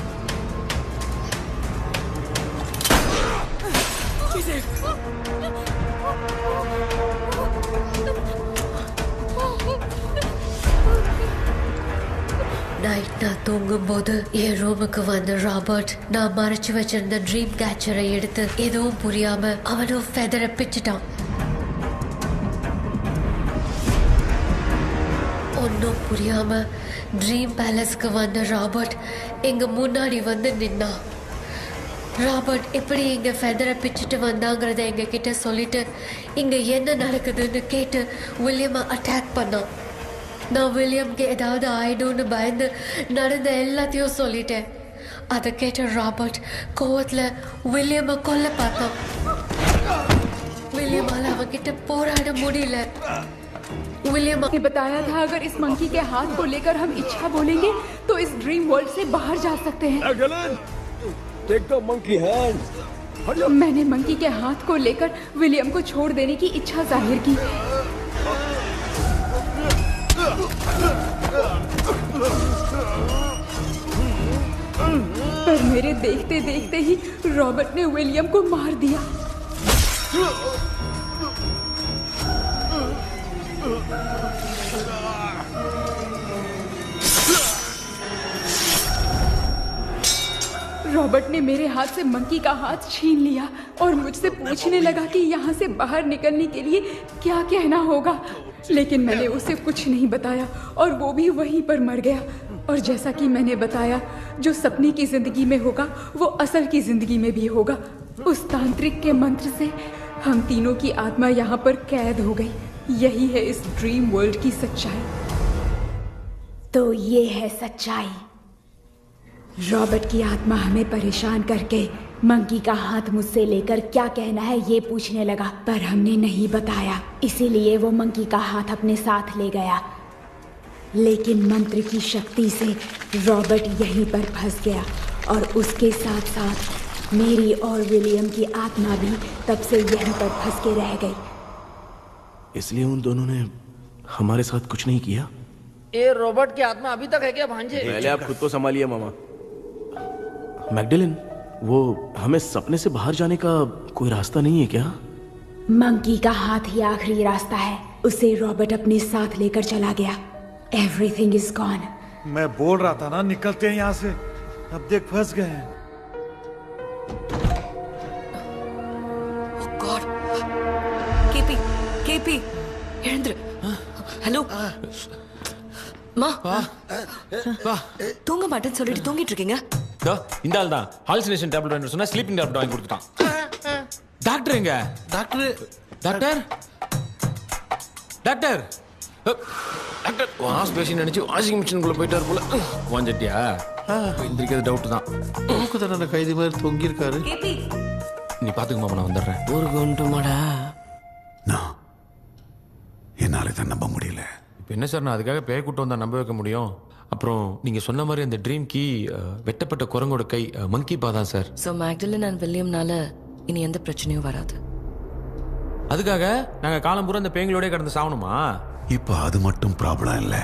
நைட் நான் தூங்கும்போது என் ரூமுக்கு வந்த ராபர்ட் நான் மறைச்சு வச்சிருந்த ட்ரீம் கேச்சரை எடுத்து எதுவும் புரியாம அவனும் ஃபெதரை பிச்சுட்டான். ஒன்னும் புரியாம ட்ரீம் பேலஸ்க்கு வந்த ராபர்ட் எங்க முன்னாடி வந்து நின்னான். ராபர்ட் எப்படி இங்க ஃபெதரை பிச்சுட்டு வந்தாங்கிறத எங்க கிட்ட சொல்லிட்டு இங்க என்ன நடக்குதுன்னு கேட்டு வில்லியமை அட்டாக் பண்ணான். நான் வில்லியம்க்கு ஏதாவது ஆயிடும்னு பயந்து நடந்த எல்லாத்தையும் சொல்லிட்டேன். அதை கேட்ட ராபர்ட் கோவத்துல வில்லியமை கொல்ல பார்த்தான். विलियम அவன்கிட்ட போராட முடியல. विलियम ने बताया था अगर इस मंकी के हाथ को लेकर हम इच्छा बोलेंगे तो इस ड्रीम वर्ल्ड से बाहर जा सकते हैं. Take the monkey hand. मैंने मंकी के हाथ को लेकर विलियम को छोड़ देने की इच्छा जाहिर की. पर मेरे देखते देखते ही रॉबर्ट ने विलियम को मार दिया. रॉबर्ट ने मेरे हाथ से मंकी का हाथ छीन लिया और मुझसे पूछने लगा कि यहाँ से बाहर निकलने के लिए क्या कहना होगा. लेकिन मैंने उसे कुछ नहीं बताया और वो भी वहीं पर मर गया. और जैसा कि मैंने बताया, जो सपने की जिंदगी में होगा वो असल की जिंदगी में भी होगा. उस तांत्रिक के मंत्र से हम तीनों की आत्मा यहाँ पर कैद हो गई. यही है इस ड्रीम वर्ल्ड की सच्चाई. तो ये है सच्चाई. रॉबर्ट की आत्मा हमें परेशान करके मंकी का हाथ मुझसे लेकर क्या कहना है ये पूछने लगा, पर हमने नहीं बताया. इसीलिए वो मंकी का हाथ अपने साथ ले गया. लेकिन मंत्र की शक्ति से रॉबर्ट यहीं पर फंस गया और उसके साथ साथ मेरी और विलियम की आत्मा भी तब से यहीं पर फंस के रह गई। इसलिए उन दोनों ने हमारे साथ कुछ नहीं किया। ये रॉबर्ट की आत्मा अभी तक है क्या भांजे? पहले आप खुद को संभालिए मामा। मैगडेलिन, वो हमें सपने से बाहर जाने का कोई रास्ता नहीं है क्या? मंकी का हाथ ही आखिरी रास्ता है। उसे रॉबर्ट अपने साथ लेकर चला गया। Everything is gone. मैं बोल रहा था ना, निकलते हैं यहाँ से। अब देख फंस गए हैं। गॉड, केपी, वीरेंद्र, हेलो மா தூங்க மாட்டேன்னு சொல்லிட்டு தூங்கிட்டு இருக்கீங்க? இந்த ஆள் தான் ஹாலுசினேஷன் டேப்லெட் வாங்கி சொன்னா ஸ்லீப்பிங் டேப்லெட் வாங்கி கொடுத்துட்டான். டாக்டர் எங்க? Doctor doctor doctor doctor wash basin நினைச்சு வாஷிங் மிஷினுக்குள்ள போயிட்டாரு போல. வாஞ்சிட்டியா? எந்திரிக்கிறது டவுட் தான். தூக்கு தானே கைதி மாதிரி தொங்கி இருக்காரு. நீ பாத்துக்க மாமா, நான் வந்துடுறேன். ஒரு கொண்டுமாடா. என்னால இதை நம்ப முடியல. இப்போ என்ன சார், நான் அதுக்காக பேய் கூட்டம் வந்தா நம்ப வைக்க முடியும்? அப்புறம் நீங்க சொன்ன மாதிரி அந்த ட்ரீம் கீ வெட்டப்பட்ட குரங்கோட கை மங்கி பா தான் சார். ஸோ மேக்டலின் அண்ட் வில்லியம்னால இனி எந்த பிரச்சனையும் வராது. அதுக்காக நாங்க காலம் பூரா அந்த பேய்களோட கடந்து சாவணுமா? இப்போ அது மட்டும் ப்ராப்ளம் இல்லை.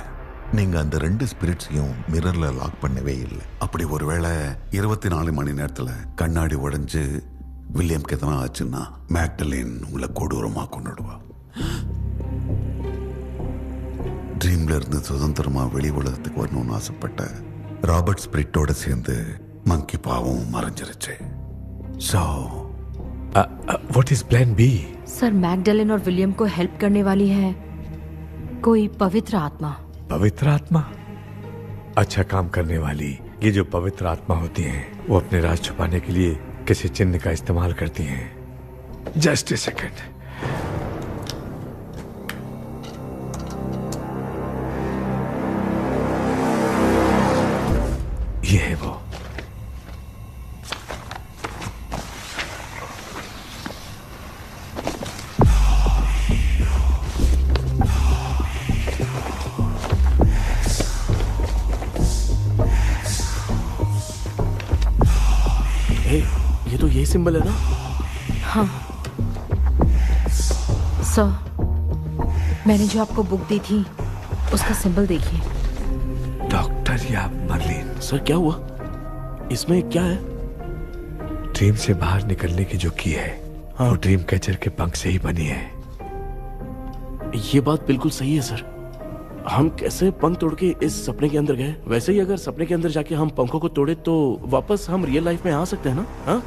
நீங்க அந்த 2 ஸ்பிரிட்ஸையும் மிரர்ல லாக் பண்ணவே இல்லை. அப்படி ஒருவேளை 24 மணி நேரத்துல கண்ணாடி உடைஞ்சு வில்லியம்க்கு எதனா ஆச்சுன்னா மேக்டலின் உங்களை கொடூரமா கொண்டுடுவா. ட்ரீம்ல இருந்து சுதந்திரமா வெளி உலகத்துக்கு வரணும்னு ஆசைப்பட்ட ராபர்ட் ஸ்பிரிட்டோட சேர்ந்து மங்கி பாவம் மறைஞ்சிருச்சு. So, what is plan B? Sir, Magdalene और विलियम को हेल्प करने वाली है कोई पवित्र आत्मा। पवित्र आत्मा? अच्छा काम करने वाली ये जो पवित्र आत्मा होती हैं, वो अपने राज छुपाने के लिए किसी चिन्ह का इस्तेमाल करती हैं। Just a second. ये है वो। ये तो यही सिंबल है ना? हाँ सर, मैंने जो आपको बुक दी थी उसका सिंबल देखिए। डॉक्टर या मर्लिन। सर क्या हुआ? इसमें क्या है? ड्रीम से बाहर निकलने की जो की है, हाँ, वो ड्रीम कैचर के पंख से ही बनी है। ये बात बिल्कुल सही है सर। हम कैसे पंख तोड़ के इस सपने के अंदर गए? वैसे ही अगर सपने के अंदर जाके हम पंखों को तोड़े तो वापस हम रियल लाइफ में आ सकते हैं ना? हाँ,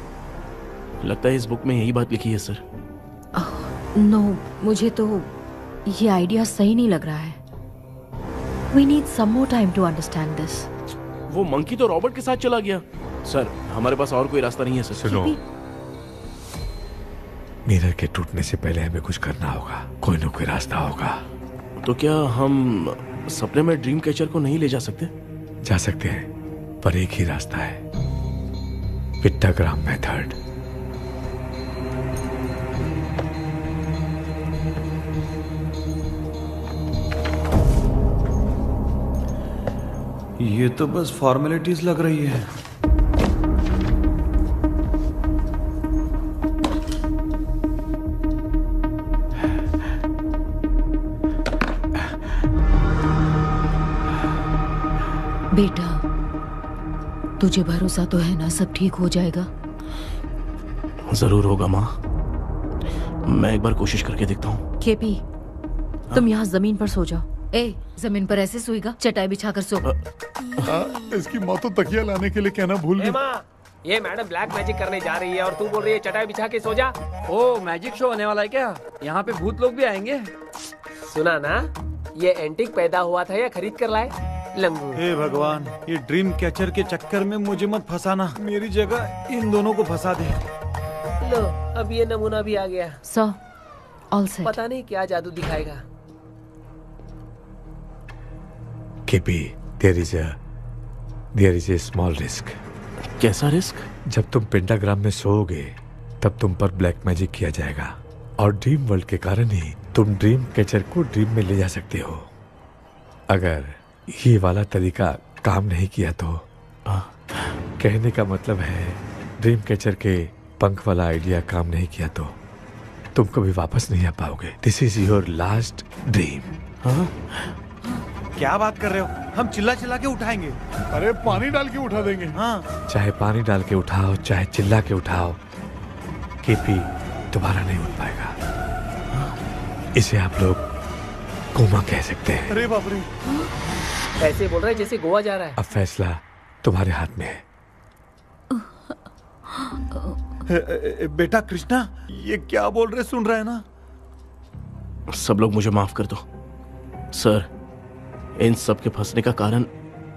लगता है इस बुक में यही बात लिखी है सर। नो, मुझे तो ये आइडिया सही नहीं लग रहा है। We need some more time to understand this. वो मंकी तो रॉबर्ट के साथ चला गया। सर, हमारे पास और कोई रास्ता नहीं है सर। सुनो, मिरर के टूटने से पहले हमें कुछ करना होगा। कोई न कोई रास्ता होगा। तो क्या हम सपने में ड्रीम कैचर को नहीं ले जा सकते? जा सकते हैं, पर एक ही रास्ता है, पिट्टाग्राम मेथड। ये तो बस फॉर्मेलिटीज लग रही है। बेटा, तुझे भरोसा तो है ना सब ठीक हो जाएगा? जरूर होगा माँ। मैं एक बार कोशिश करके देखता हूँ। केपी, तुम यहाँ जमीन पर सो जाओ। ए, जमीन पर ऐसे सोएगा? चटाई बिछाकर सो। इसकी माँ तो तकिया लाने के लिए कहना भूल गई। ये मैडम ब्लैक मैजिक करने जा रही है और तू बोल रही है चटाई बिछा के सो जा। ओ, मैजिक शो होने वाला है क्या? यहाँ पे भूत लोग भी आएंगे। सुना ना, ये एंटीक पैदा हुआ था या खरीद कर लाए? लंगू। हे भगवान, ये ड्रीम कैचर के चक्कर में मुझे मत फंसाना। मेरी जगह इन दोनों को फंसा दे। लो, अब ये नमूना भी आ गया। Sir, all set. पता नहीं क्या जादू दिखाएगा। KP, there is a small risk। कैसा रिस्क? जब तुम पेंटाग्राम में सोओगे तब तुम पर ब्लैक मैजिक किया जाएगा और ड्रीम वर्ल्ड के कारण ही तुम ड्रीम कैचर को ड्रीम में ले जा सकते हो। अगर ये वाला तरीका काम नहीं किया तो कहने का मतलब है ड्रीम कैचर के पंख वाला आइडिया काम नहीं किया तो तुम कभी वापस नहीं आ पाओगे। This is your last dream. क्या बात कर रहे हो? हम चिल्ला चिल्ला के उठाएंगे। अरे पानी डाल के उठा देंगे। हाँ। चाहे पानी डाल के उठाओ चाहे चिल्ला के उठाओ, केपी दोबारा नहीं उठ पाएगा। इसे आप लोग कोमा कह सकते हैं। अरे बाप रे, ऐसे बोल रहा है जैसे गोवा जा रहा है। अब फैसला तुम्हारे हाथ में है। बेटा कृष्णा, ये क्या बोल रहे सुन रहा है ना? सब लोग मुझे माफ कर दो सर। इन सब के फंसने का कारण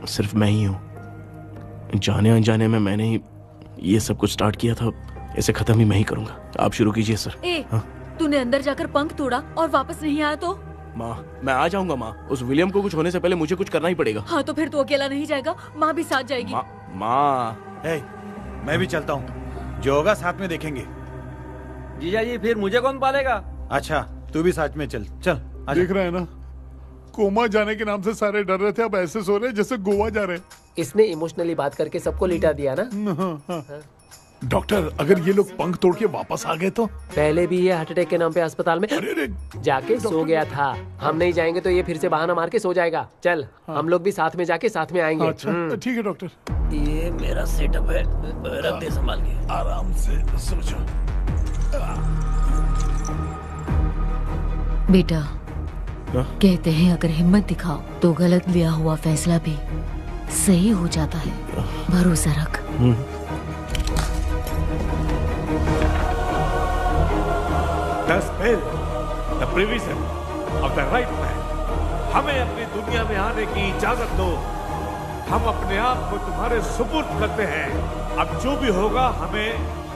सिर्फ मैं ही हूं। जाने अनजाने में मैंने ही ये सब कुछ स्टार्ट किया था। इसे खत्म ही मैं ही करूंगा। आप शुरू कीजिए सर। तूने अंदर जाकर पंख तोड़ा और वापस नहीं आया तो? माँ, मैं आ जाऊंगा माँ। उस विलियम को कुछ होने से पहले मुझे कुछ करना ही पड़ेगा। हाँ तो फिर तू अकेला नहीं जाएगा, माँ भी साथ जाएगी। माँ, मैं भी चलता हूँ। जो होगा साथ में देखेंगे। जीजा जी फिर मुझे कौन पालेगा? अच्छा तू भी साथ में चल। चल देख रहे हैं ना, कोमा जाने के नाम से सारे डर रहे थे, अब ऐसे सो रहे जैसे गोवा जा रहे। इसने इमोशनली बात करके सबको लिटा दिया ना। डॉक्टर, अगर ये लोग पंख तोड़ के वापस आ गए तो? पहले भी ये हार्ट अटैक के नाम पे अस्पताल में जाके सो गया था। हम नहीं जाएंगे तो ये फिर से बहाना मार के सो जाएगा। चल हम लोग भी साथ में जाके साथ में आएंगे। अच्छा ठीक है डॉक्टर। ये मेरा सेटअप है, रख दे संभाल के। आराम से सो जाओ। बेटा कहते हैं अगर हिम्मत दिखाओ तो गलत लिया हुआ फैसला भी सही हो जाता है। भरोसा रख। The spell, the provision of the right man. हमें अपनी दुनिया में आने की इजाजत दो। हम अपने आप को तुम्हारे सुपुर्द करते हैं। अब जो भी होगा हमें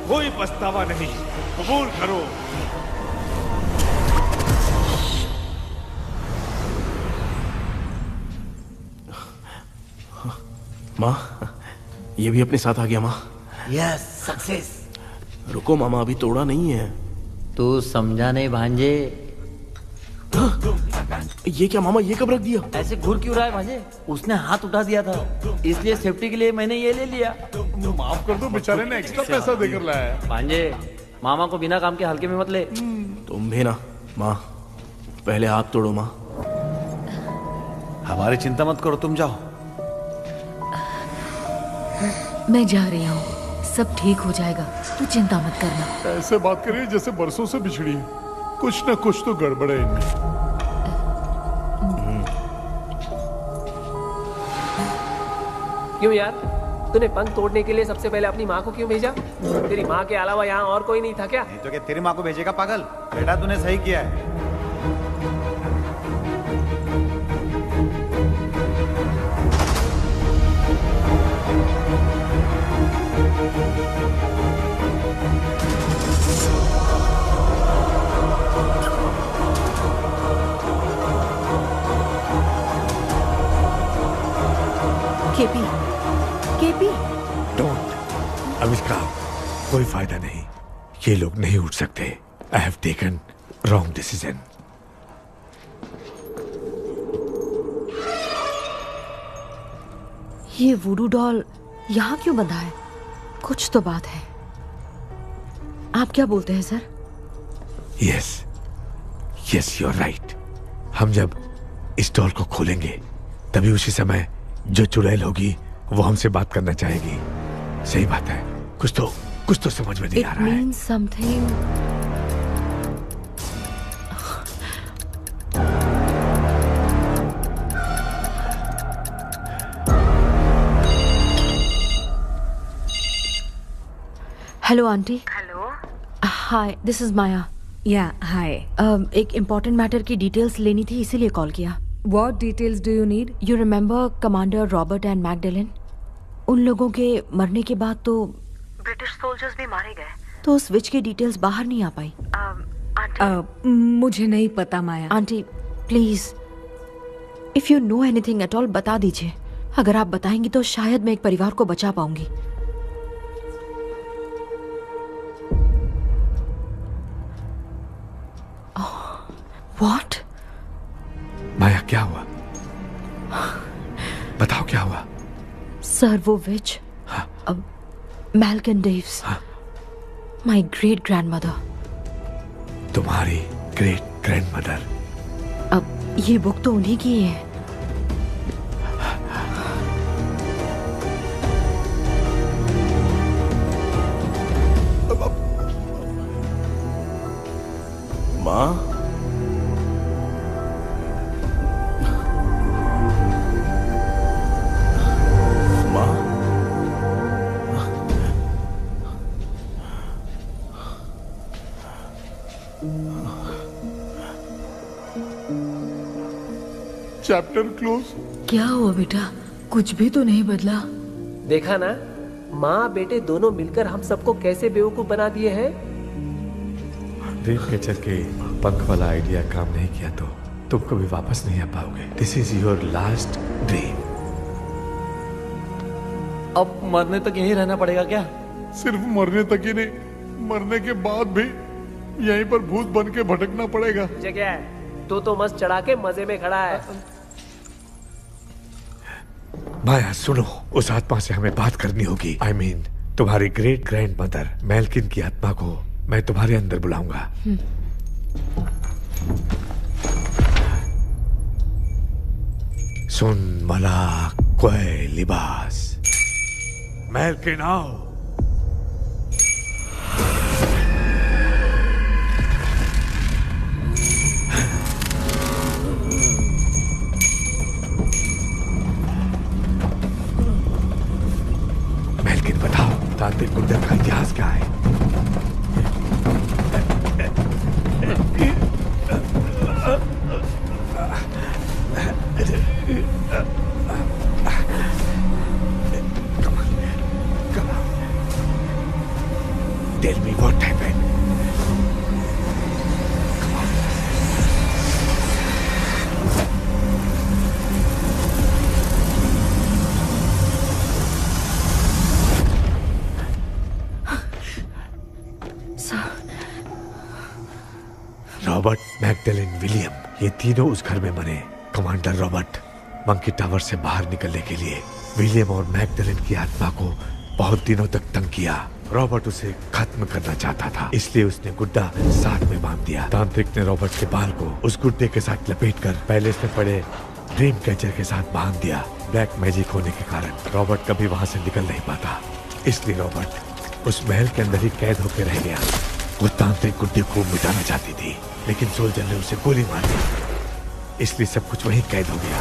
कोई पछतावा नहीं। कबूल करो। माँ, ये भी अपने साथ आ गया। माँ यस, सक्सेस। रुको मामा, अभी तोड़ा नहीं है। तू समझा नहीं भांजे। ये क्या मामा, ये कब रख दिया? ऐसे घूर क्यों रहा है भांजे? उसने हाथ उठा दिया था, इसलिए सेफ्टी के लिए मैंने ये ले लिया। माफ कर दो, बेचारे ने एक्स्ट्रा पैसा देकर लाया है। भांजे, मामा को बिना काम के हल्के में मत ले। तुम भी ना। माँ पहले हाथ तोड़ो। माँ हमारी चिंता मत करो, तुम जाओ। मैं जा रही हूँ, सब ठीक हो जाएगा, तू चिंता मत करना। ऐसे बात करिए जैसे बरसों से बिछड़ी है। कुछ न कुछ तो गड़बड़ है इनमें। क्यों यार, तूने पंख तोड़ने के लिए सबसे पहले अपनी माँ को क्यों भेजा? तेरी माँ के अलावा यहाँ और कोई नहीं था क्या? नहीं तो क्या तेरी माँ को भेजेगा पागल? बेटा तूने सही किया है। KP, KP. डोंट। अब इसका कोई फायदा नहीं। ये लोग नहीं उठ सकते। I have taken wrong decision. ये वुडू डॉल यहाँ क्यों बंधा है? कुछ तो बात है। आप क्या बोलते हैं sir? Yes, yes you are right. हम जब इस डॉल को खोलेंगे तभी उसी समय जो चुड़ैल होगी वो हमसे बात करना चाहेगी। सही बात है। कुछ तो समझ में नहीं आ रहा है। It means something. Hello aunty. Hello. Hi, this is Maya. Yeah hi. एक इम्पोर्टेंट मैटर की डिटेल्स लेनी थी, इसीलिए कॉल किया। What details do you need? You remember commander Robert and Magdalene? उन लोगों के मरने के बाद तो ब्रिटिश सोल्जर्स भी मारे गए। तो उस विच की डिटेल्स बाहर नहीं आ पाई। मुझे नहीं पता Maya. Aunty please, if you know anything at all बता दीजिए। अगर आप बताएंगी तो शायद मैं एक परिवार को बचा पाऊंगी। What? माया क्या हुआ? बताओ क्या हुआ? सर वो विच मैल्कन डेव्स, माय ग्रेट ग्रैंडमदर। तुम्हारी ग्रेट ग्रैंडमदर? अब ये बुक तो उन्हीं की है। माँ, चैप्टर क्लोज। क्या हुआ बेटा? कुछ भी तो नहीं बदला। देखा ना, माँ बेटे दोनों मिलकर हम सबको कैसे बेवकूफ बना दिए हैं। ड्रीम कैचर के पंख वाला आइडिया काम नहीं किया तो तुम कभी वापस नहीं आ पाओगे। This is your last dream. अब मरने तक यहीं रहना पड़ेगा क्या? सिर्फ मरने तक ही नहीं, मरने के बाद भी यहीं पर भूत बन के भटकना पड़ेगा। जगह है तो मस्त चढ़ा के मजे में खड़ा है। माया सुनो, उस आत्मा से हमें बात करनी होगी। I mean, तुम्हारी ग्रेट ग्रैंड मदर मेल्किन की आत्मा को मैं तुम्हारे अंदर बुलाऊंगा। सुन मला कोई लिबास, मेल्किन आओ। मेल्किन बताओ, तांत्रिक गुंडा का इतिहास क्या है? Tell me what happened. Robert, Magdalene, William, ये तीनों उस घर में मरे। कमांडर रॉबर्ट मंकी टावर से बाहर निकलने के लिए विलियम और मैगडेलिन की आत्मा को बहुत दिनों तक तंग किया। रॉबर्ट उसे खत्म करना चाहता था, इसलिए उसने गुड्डा साथ में बांध दिया। तांत्रिक ने रॉबर्ट के बाल को उस गुड्डे के साथ लपेटकर पैलेस में पड़े ड्रीम कैचर के साथ बांध दिया। ब्लैक मैजिक होने के कारण रॉबर्ट कभी वहां से निकल नहीं पाता, इसलिए रॉबर्ट उस महल के अंदर ही कैद होकर रह गया। वो तांत्रिक गुड्डे को मिटाना चाहती थी, लेकिन सोल्जर ने उसे गोली मार दी, इसलिए सब कुछ वहीं कैद हो गया।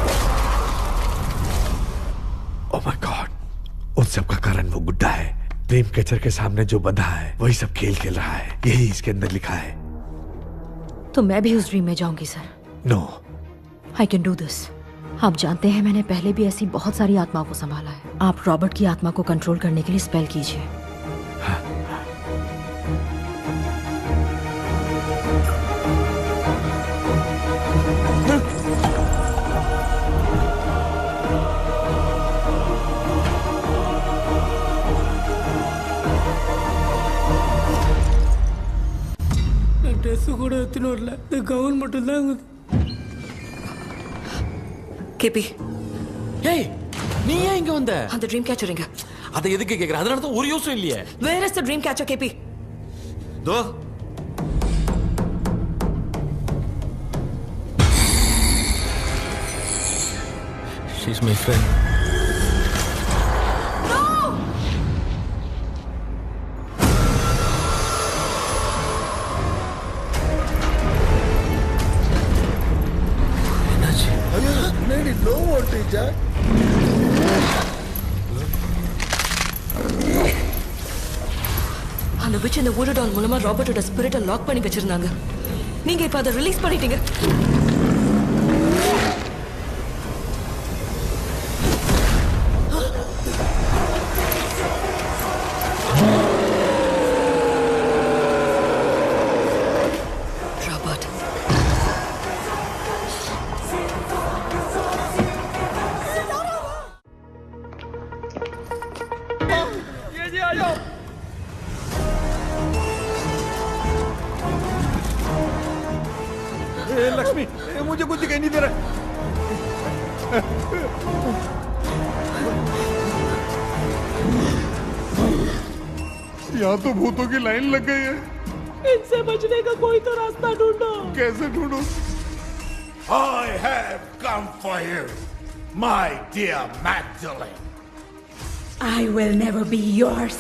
ओह माय गॉड, उन सब का कारण वो गुड्डा है। ड्रीम कैचर के सामने जो बंधा है वही सब खेल खेल रहा है, यही इसके अंदर लिखा है। तो मैं भी उस ड्रीम में जाऊंगी sir? No, I can do this. आप जानते हैं मैंने पहले भी ऐसी बहुत सारी आत्माओं को संभाला है। आप रॉबर्ट की आत्मा को कंट्रोल करने के लिए स्पेल कीजिए। ட்ரெஸ் கூட எடுத்துன்னு வரல, இந்த கவுன் மட்டும் தான். கேபி, ஏய், நீ ஏன் இங்க வந்த? அந்த ட்ரீம் கேச்சர் எங்க? அதை எதுக்கு கேக்குற? அதனால தான் ஒரு யூஸும் இல்லையே. Where is the dream catcher, கேபி? தோ She's my friend. லோ வோல்டேஜா? அந்த விச் இந்த வுட் டால் மூலமா ராபர்ட்டோட ஸ்பிரிட்டை லாக் பண்ணி வச்சிருந்தாங்க. நீங்க இப்ப அதை ரிலீஸ் பண்ணிட்டீங்க. लक्ष्मी, मुझे कुछ दिखाई नहीं दे रहा। यहाँ तो भूतों की लाइन लग गई है। इनसे बचने का कोई तो रास्ता ढूंढो। कैसे ढूंढो? I have come for you, my dear Magdalene. I will never be yours.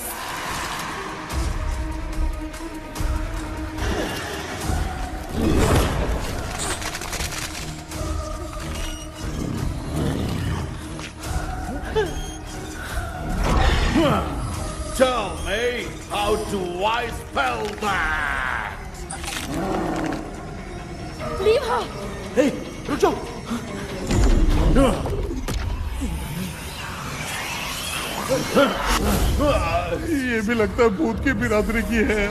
Tell me, how do I spell that? Leave her. Hey, रुक जाओ। ये भी लगता है भूत की बिरादरी की है।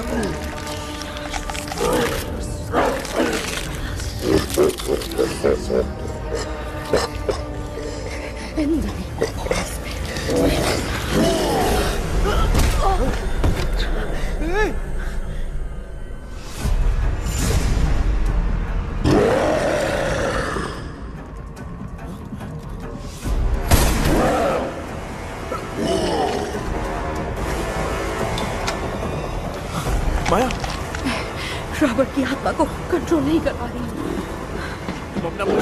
माया, रॉबर्ट की आत्मा को कंट्रोल नहीं कर पा रही। तुम अपना मुंह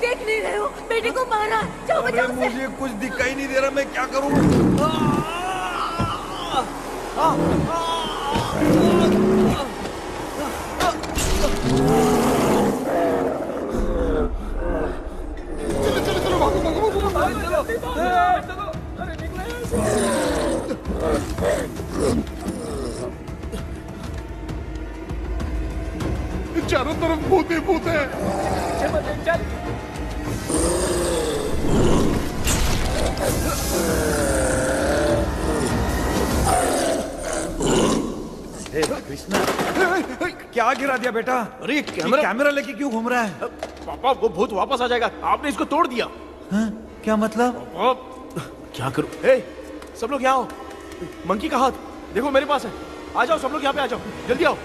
देख नहीं रहे हो, बेटे को मारा। जाओ बचाओ उसे। मुझे कुछ दिखाई नहीं दे रहा, मैं क्या करूं? चारों तरफ भूत ही भूत है। कृष्णा, क्या गिरा दिया बेटा? अरे कैमरा लेके क्यों घूम रहा है? पापा, वो भूत वापस आ जाएगा। आपने इसको तोड़ दिया। क्या मतलब? क्या करूं? हे, सब लोग यहाँ आओ। मंकी का हाथ देखो मेरे पास है। आ जाओ सब लोग यहाँ पे, आ जाओ, जल्दी आओ।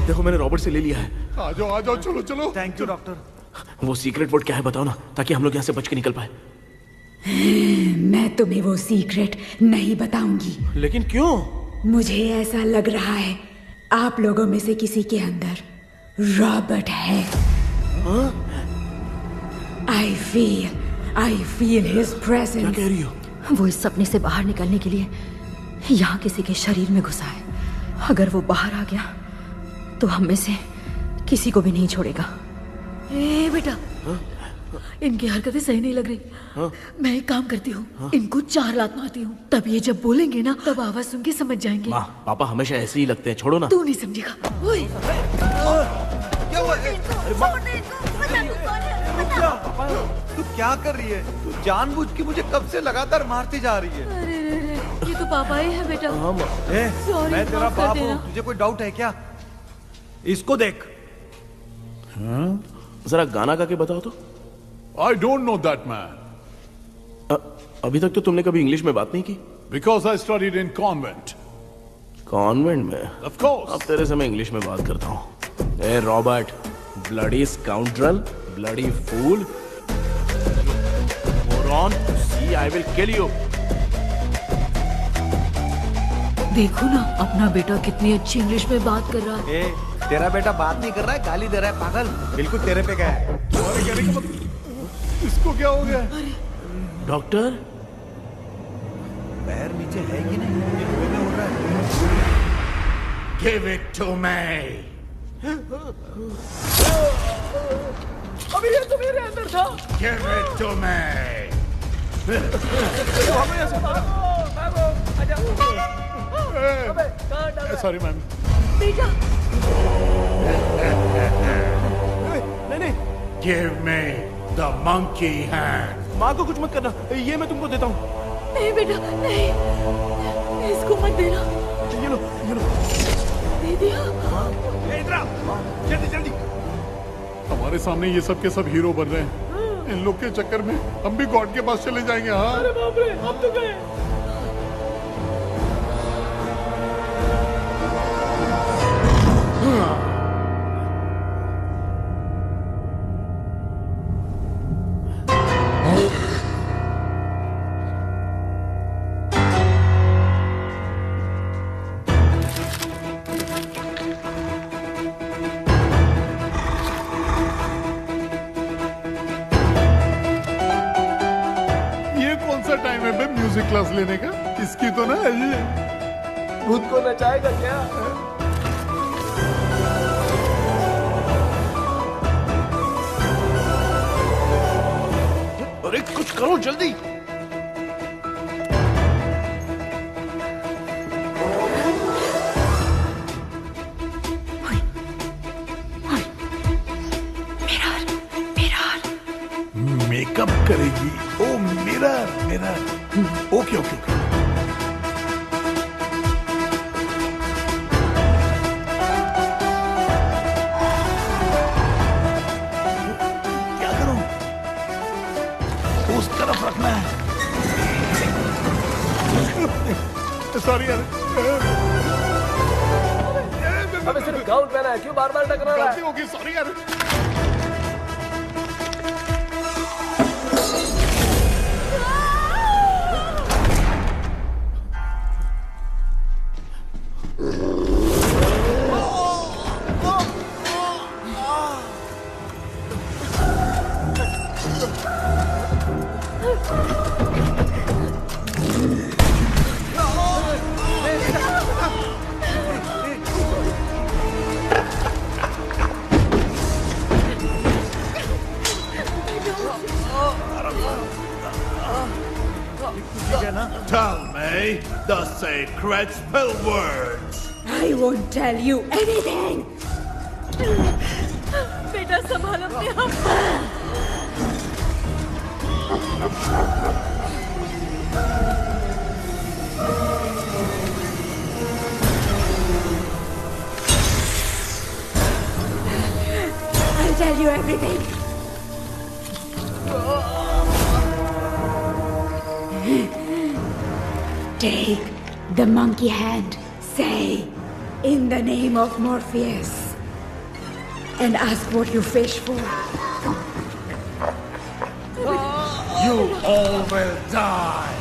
देखो मैंने रॉबर्ट से ले लिया है। आ जाओ, चलो चलो। Thank you doctor. वो सीक्रेट वर्ड क्या है बताओ ना, ताकि हम लोग यहाँ से बच के निकल पाए। मैं तुम्हें वो सीक्रेट नहीं बताऊंगी। लेकिन क्यों? मुझे ऐसा लग रहा है आप लोगों में से किसी के अंदर रॉबर्ट है। I feel his presence. क्या कह रही हो? वो इस सपने से बाहर निकलने के लिए यहाँ किसी के शरीर में घुसा है। अगर वो बाहर आ गया तो हम में से किसी को भी नहीं छोड़ेगा। ए बेटा, इनकी हरकतें सही नहीं लग रही। मैं एक काम करती हूँ, इनको 4 लात मारती हूँ, तब ये जब बोलेंगे ना तब आवाज सुन के समझ जाएंगे। पापा हमेशा ऐसे ही लगते हैं, छोड़ो ना। तू नहीं समझेगा। ओए, क्या हुआ? तू क्या कर रही है? तू जानबूझ के मुझे कब से लगातार मारती जा रही है। अरे ये तो पापा ही है बेटा। Sorry, मैं तेरा माफ कर बाप देना। हूँ, तुझे कोई डाउट है क्या? इसको देख। जरा गाना गा के बताओ तो। I don't know that man. अभी तक तो तुमने कभी इंग्लिश में बात नहीं की। Because I studied in convent. Convent में? Of course. अब तेरे से मैं इंग्लिश में बात करता हूँ। ए Robert, bloody scoundrel, bloody fool, moron, see I will kill you. देखो ना अपना बेटा कितनी अच्छी इंग्लिश में बात कर रहा है। तेरा बेटा बात नहीं कर रहा है, गाली दे रहा है पागल। बिल्कुल तेरे पे गया है। तुम्हारे कहने का मतलब इसको क्या हो गया? डॉक्टर, पैर नीचे है कि नहीं? ये मुंह में उड़ रहा है। Give it to me. अभी ये तो मेरे अंदर था। Give it to me. Sorry ma'am. बेटा, नहीं। Give me the monkey hand. माँ को कुछ मत करना, ये मैं तुमको देता हूँ। नहीं बेटा, नहीं, इसको मत देना। ये लो। दे दिया। इधर आओ, जल्दी। हमारे सामने ये सब के सब हीरो बन रहे हैं। इन लोग के चक्कर में हम भी गॉड के पास चले जाएंगे। हाँ, अरे बाप रे, हम तो गए। म्यूजिक क्लास लेने का? इसकी तो ना खुद को नचाएगा क्या? अरे कुछ करो जल्दी। मेकअप करेगी। Oh mirror mirror. Okay okay okay. क्या करूं? उस तरफ रखना है। सॉरी यार। अबे सिर्फ गाउन पहना है, क्यों बार बार टकरा रहा है? गलती होगी, सॉरी यार। Tell me the sacred spell words. I won't tell you anything. बेटा संभाल अपने आप। I'll tell you everything. Take the monkey hand, say, in the name of Morpheus, and ask what you fish for. You all will die.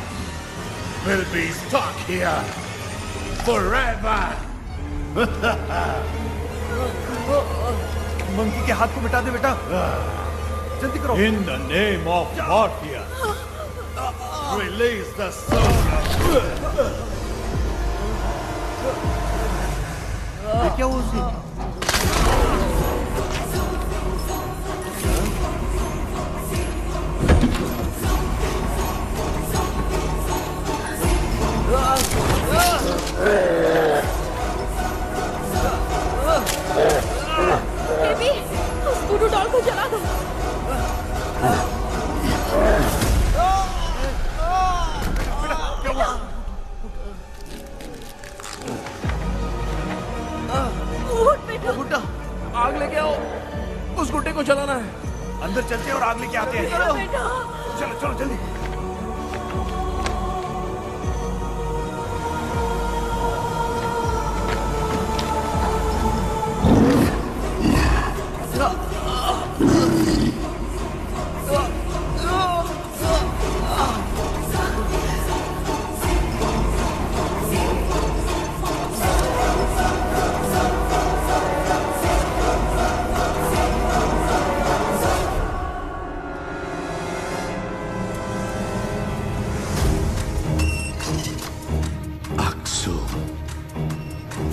Will be stuck here forever. Monkey के हाथ को मिटा दे बेटा, जल्दी करो। In the name of Morpheus, release the soldier. ये क्या हुआ उसे? बेबी, उस वुडू डॉल को जला दो। गुड्डा, आग लेके आओ। उस गुड्डे को जलाना है। अंदर चलते हैं और आग लेके आते हैं। चलो चलो जल्दी।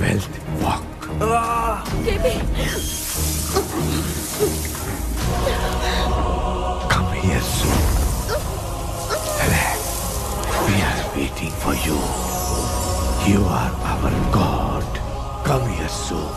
Wealth walk. Baby, Come here soon. Relax. We are waiting for you. You are our God. Come here soon.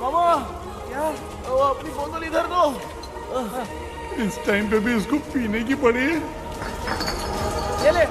मामा, क्या? वो अपनी बोतल इधर दो। इस टाइम पे भी उसको पीने की पड़ी है। ये ले।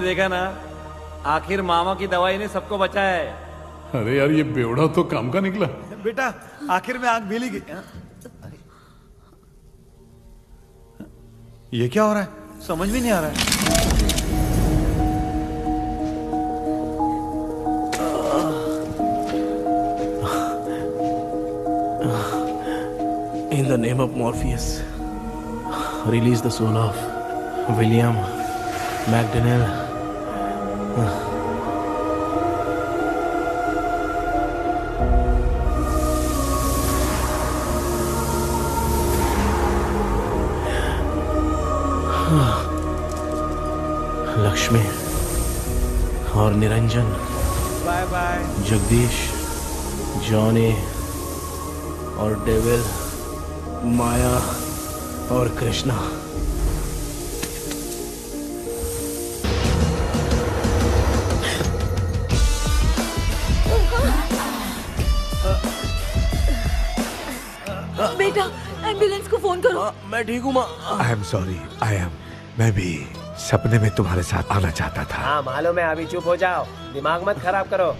देखा ना, आखिर मामा की दवाई ने सबको बचाया है। अरे यार ये बेवड़ा तो काम का निकला। बेटा आखिर में आंख मिली गई। ये क्या हो रहा है, समझ में नहीं आ रहा है। In the name of Morpheus, release the soul of William McDonnell. Lakshmi और Niranjan, bye bye. Jagdish, Johnny और डेविल, माया और कृष्णा। बेटा एम्बुलेंस को फोन करो। मैं ठीक हूँ माँ। आई एम सॉरी, मैं भी सपने में तुम्हारे साथ आना चाहता था। हाँ मालूम है, अभी चुप हो जाओ, दिमाग मत खराब करो।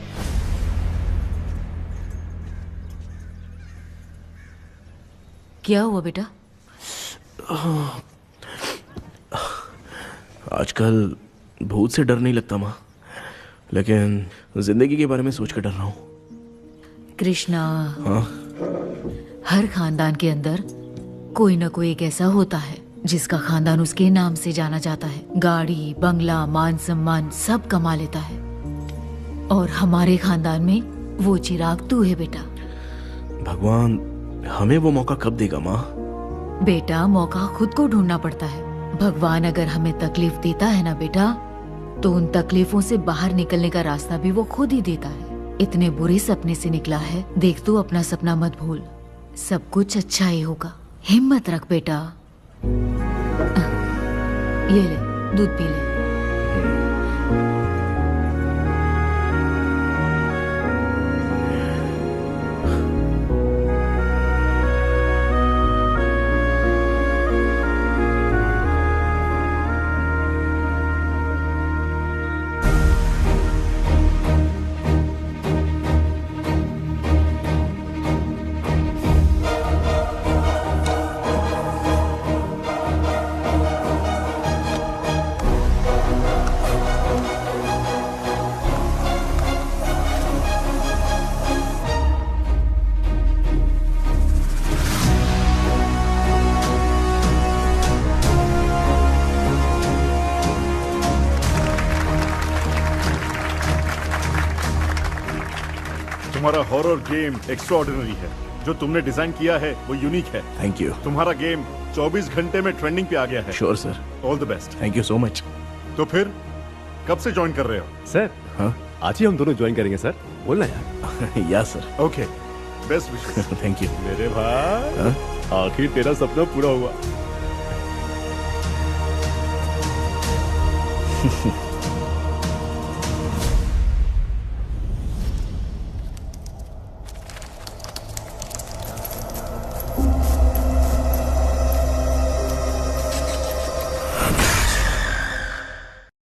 क्या हुआ बेटा? आजकल भूत से डर नहीं लगता माँ, लेकिन जिंदगी के बारे में सोच कर डर रहा हूँ। कृष्णा, हाँ? हर खानदान के अंदर कोई ना कोई एक ऐसा होता है जिसका खानदान उसके नाम से जाना जाता है। गाड़ी, बंगला, मान सम्मान सब कमा लेता है, और हमारे खानदान में वो चिराग तू है बेटा। भगवान हमें वो मौका कब देगा माँ? बेटा मौका खुद को ढूंढना पड़ता है। भगवान अगर हमें तकलीफ देता है ना बेटा, तो उन तकलीफों से बाहर निकलने का रास्ता भी वो खुद ही देता है। इतने बुरे सपने से निकला है, देख तू अपना सपना मत भूल, सब कुछ अच्छा ही होगा। हिम्मत रख बेटा। ये ले दूध पी ले। तुम्हारा हॉरर गेम एक्स्ट्राऑर्डिनरी है। जो तुमने डिजाइन किया है वो यूनिक है। Thank you. तुम्हारा गेम 24 घंटे में ट्रेंडिंग पे आ गया है। Sure sir. All the best. Thank you so much. तो फिर कब से ज्वाइन कर रहे हो? सर हाँ? आज ही हम दोनों ज्वाइन करेंगे सर। बोलना यार। या sir. Okay, best wishes. Thank you मेरे भाई, आखिर तेरा सपना पूरा हुआ।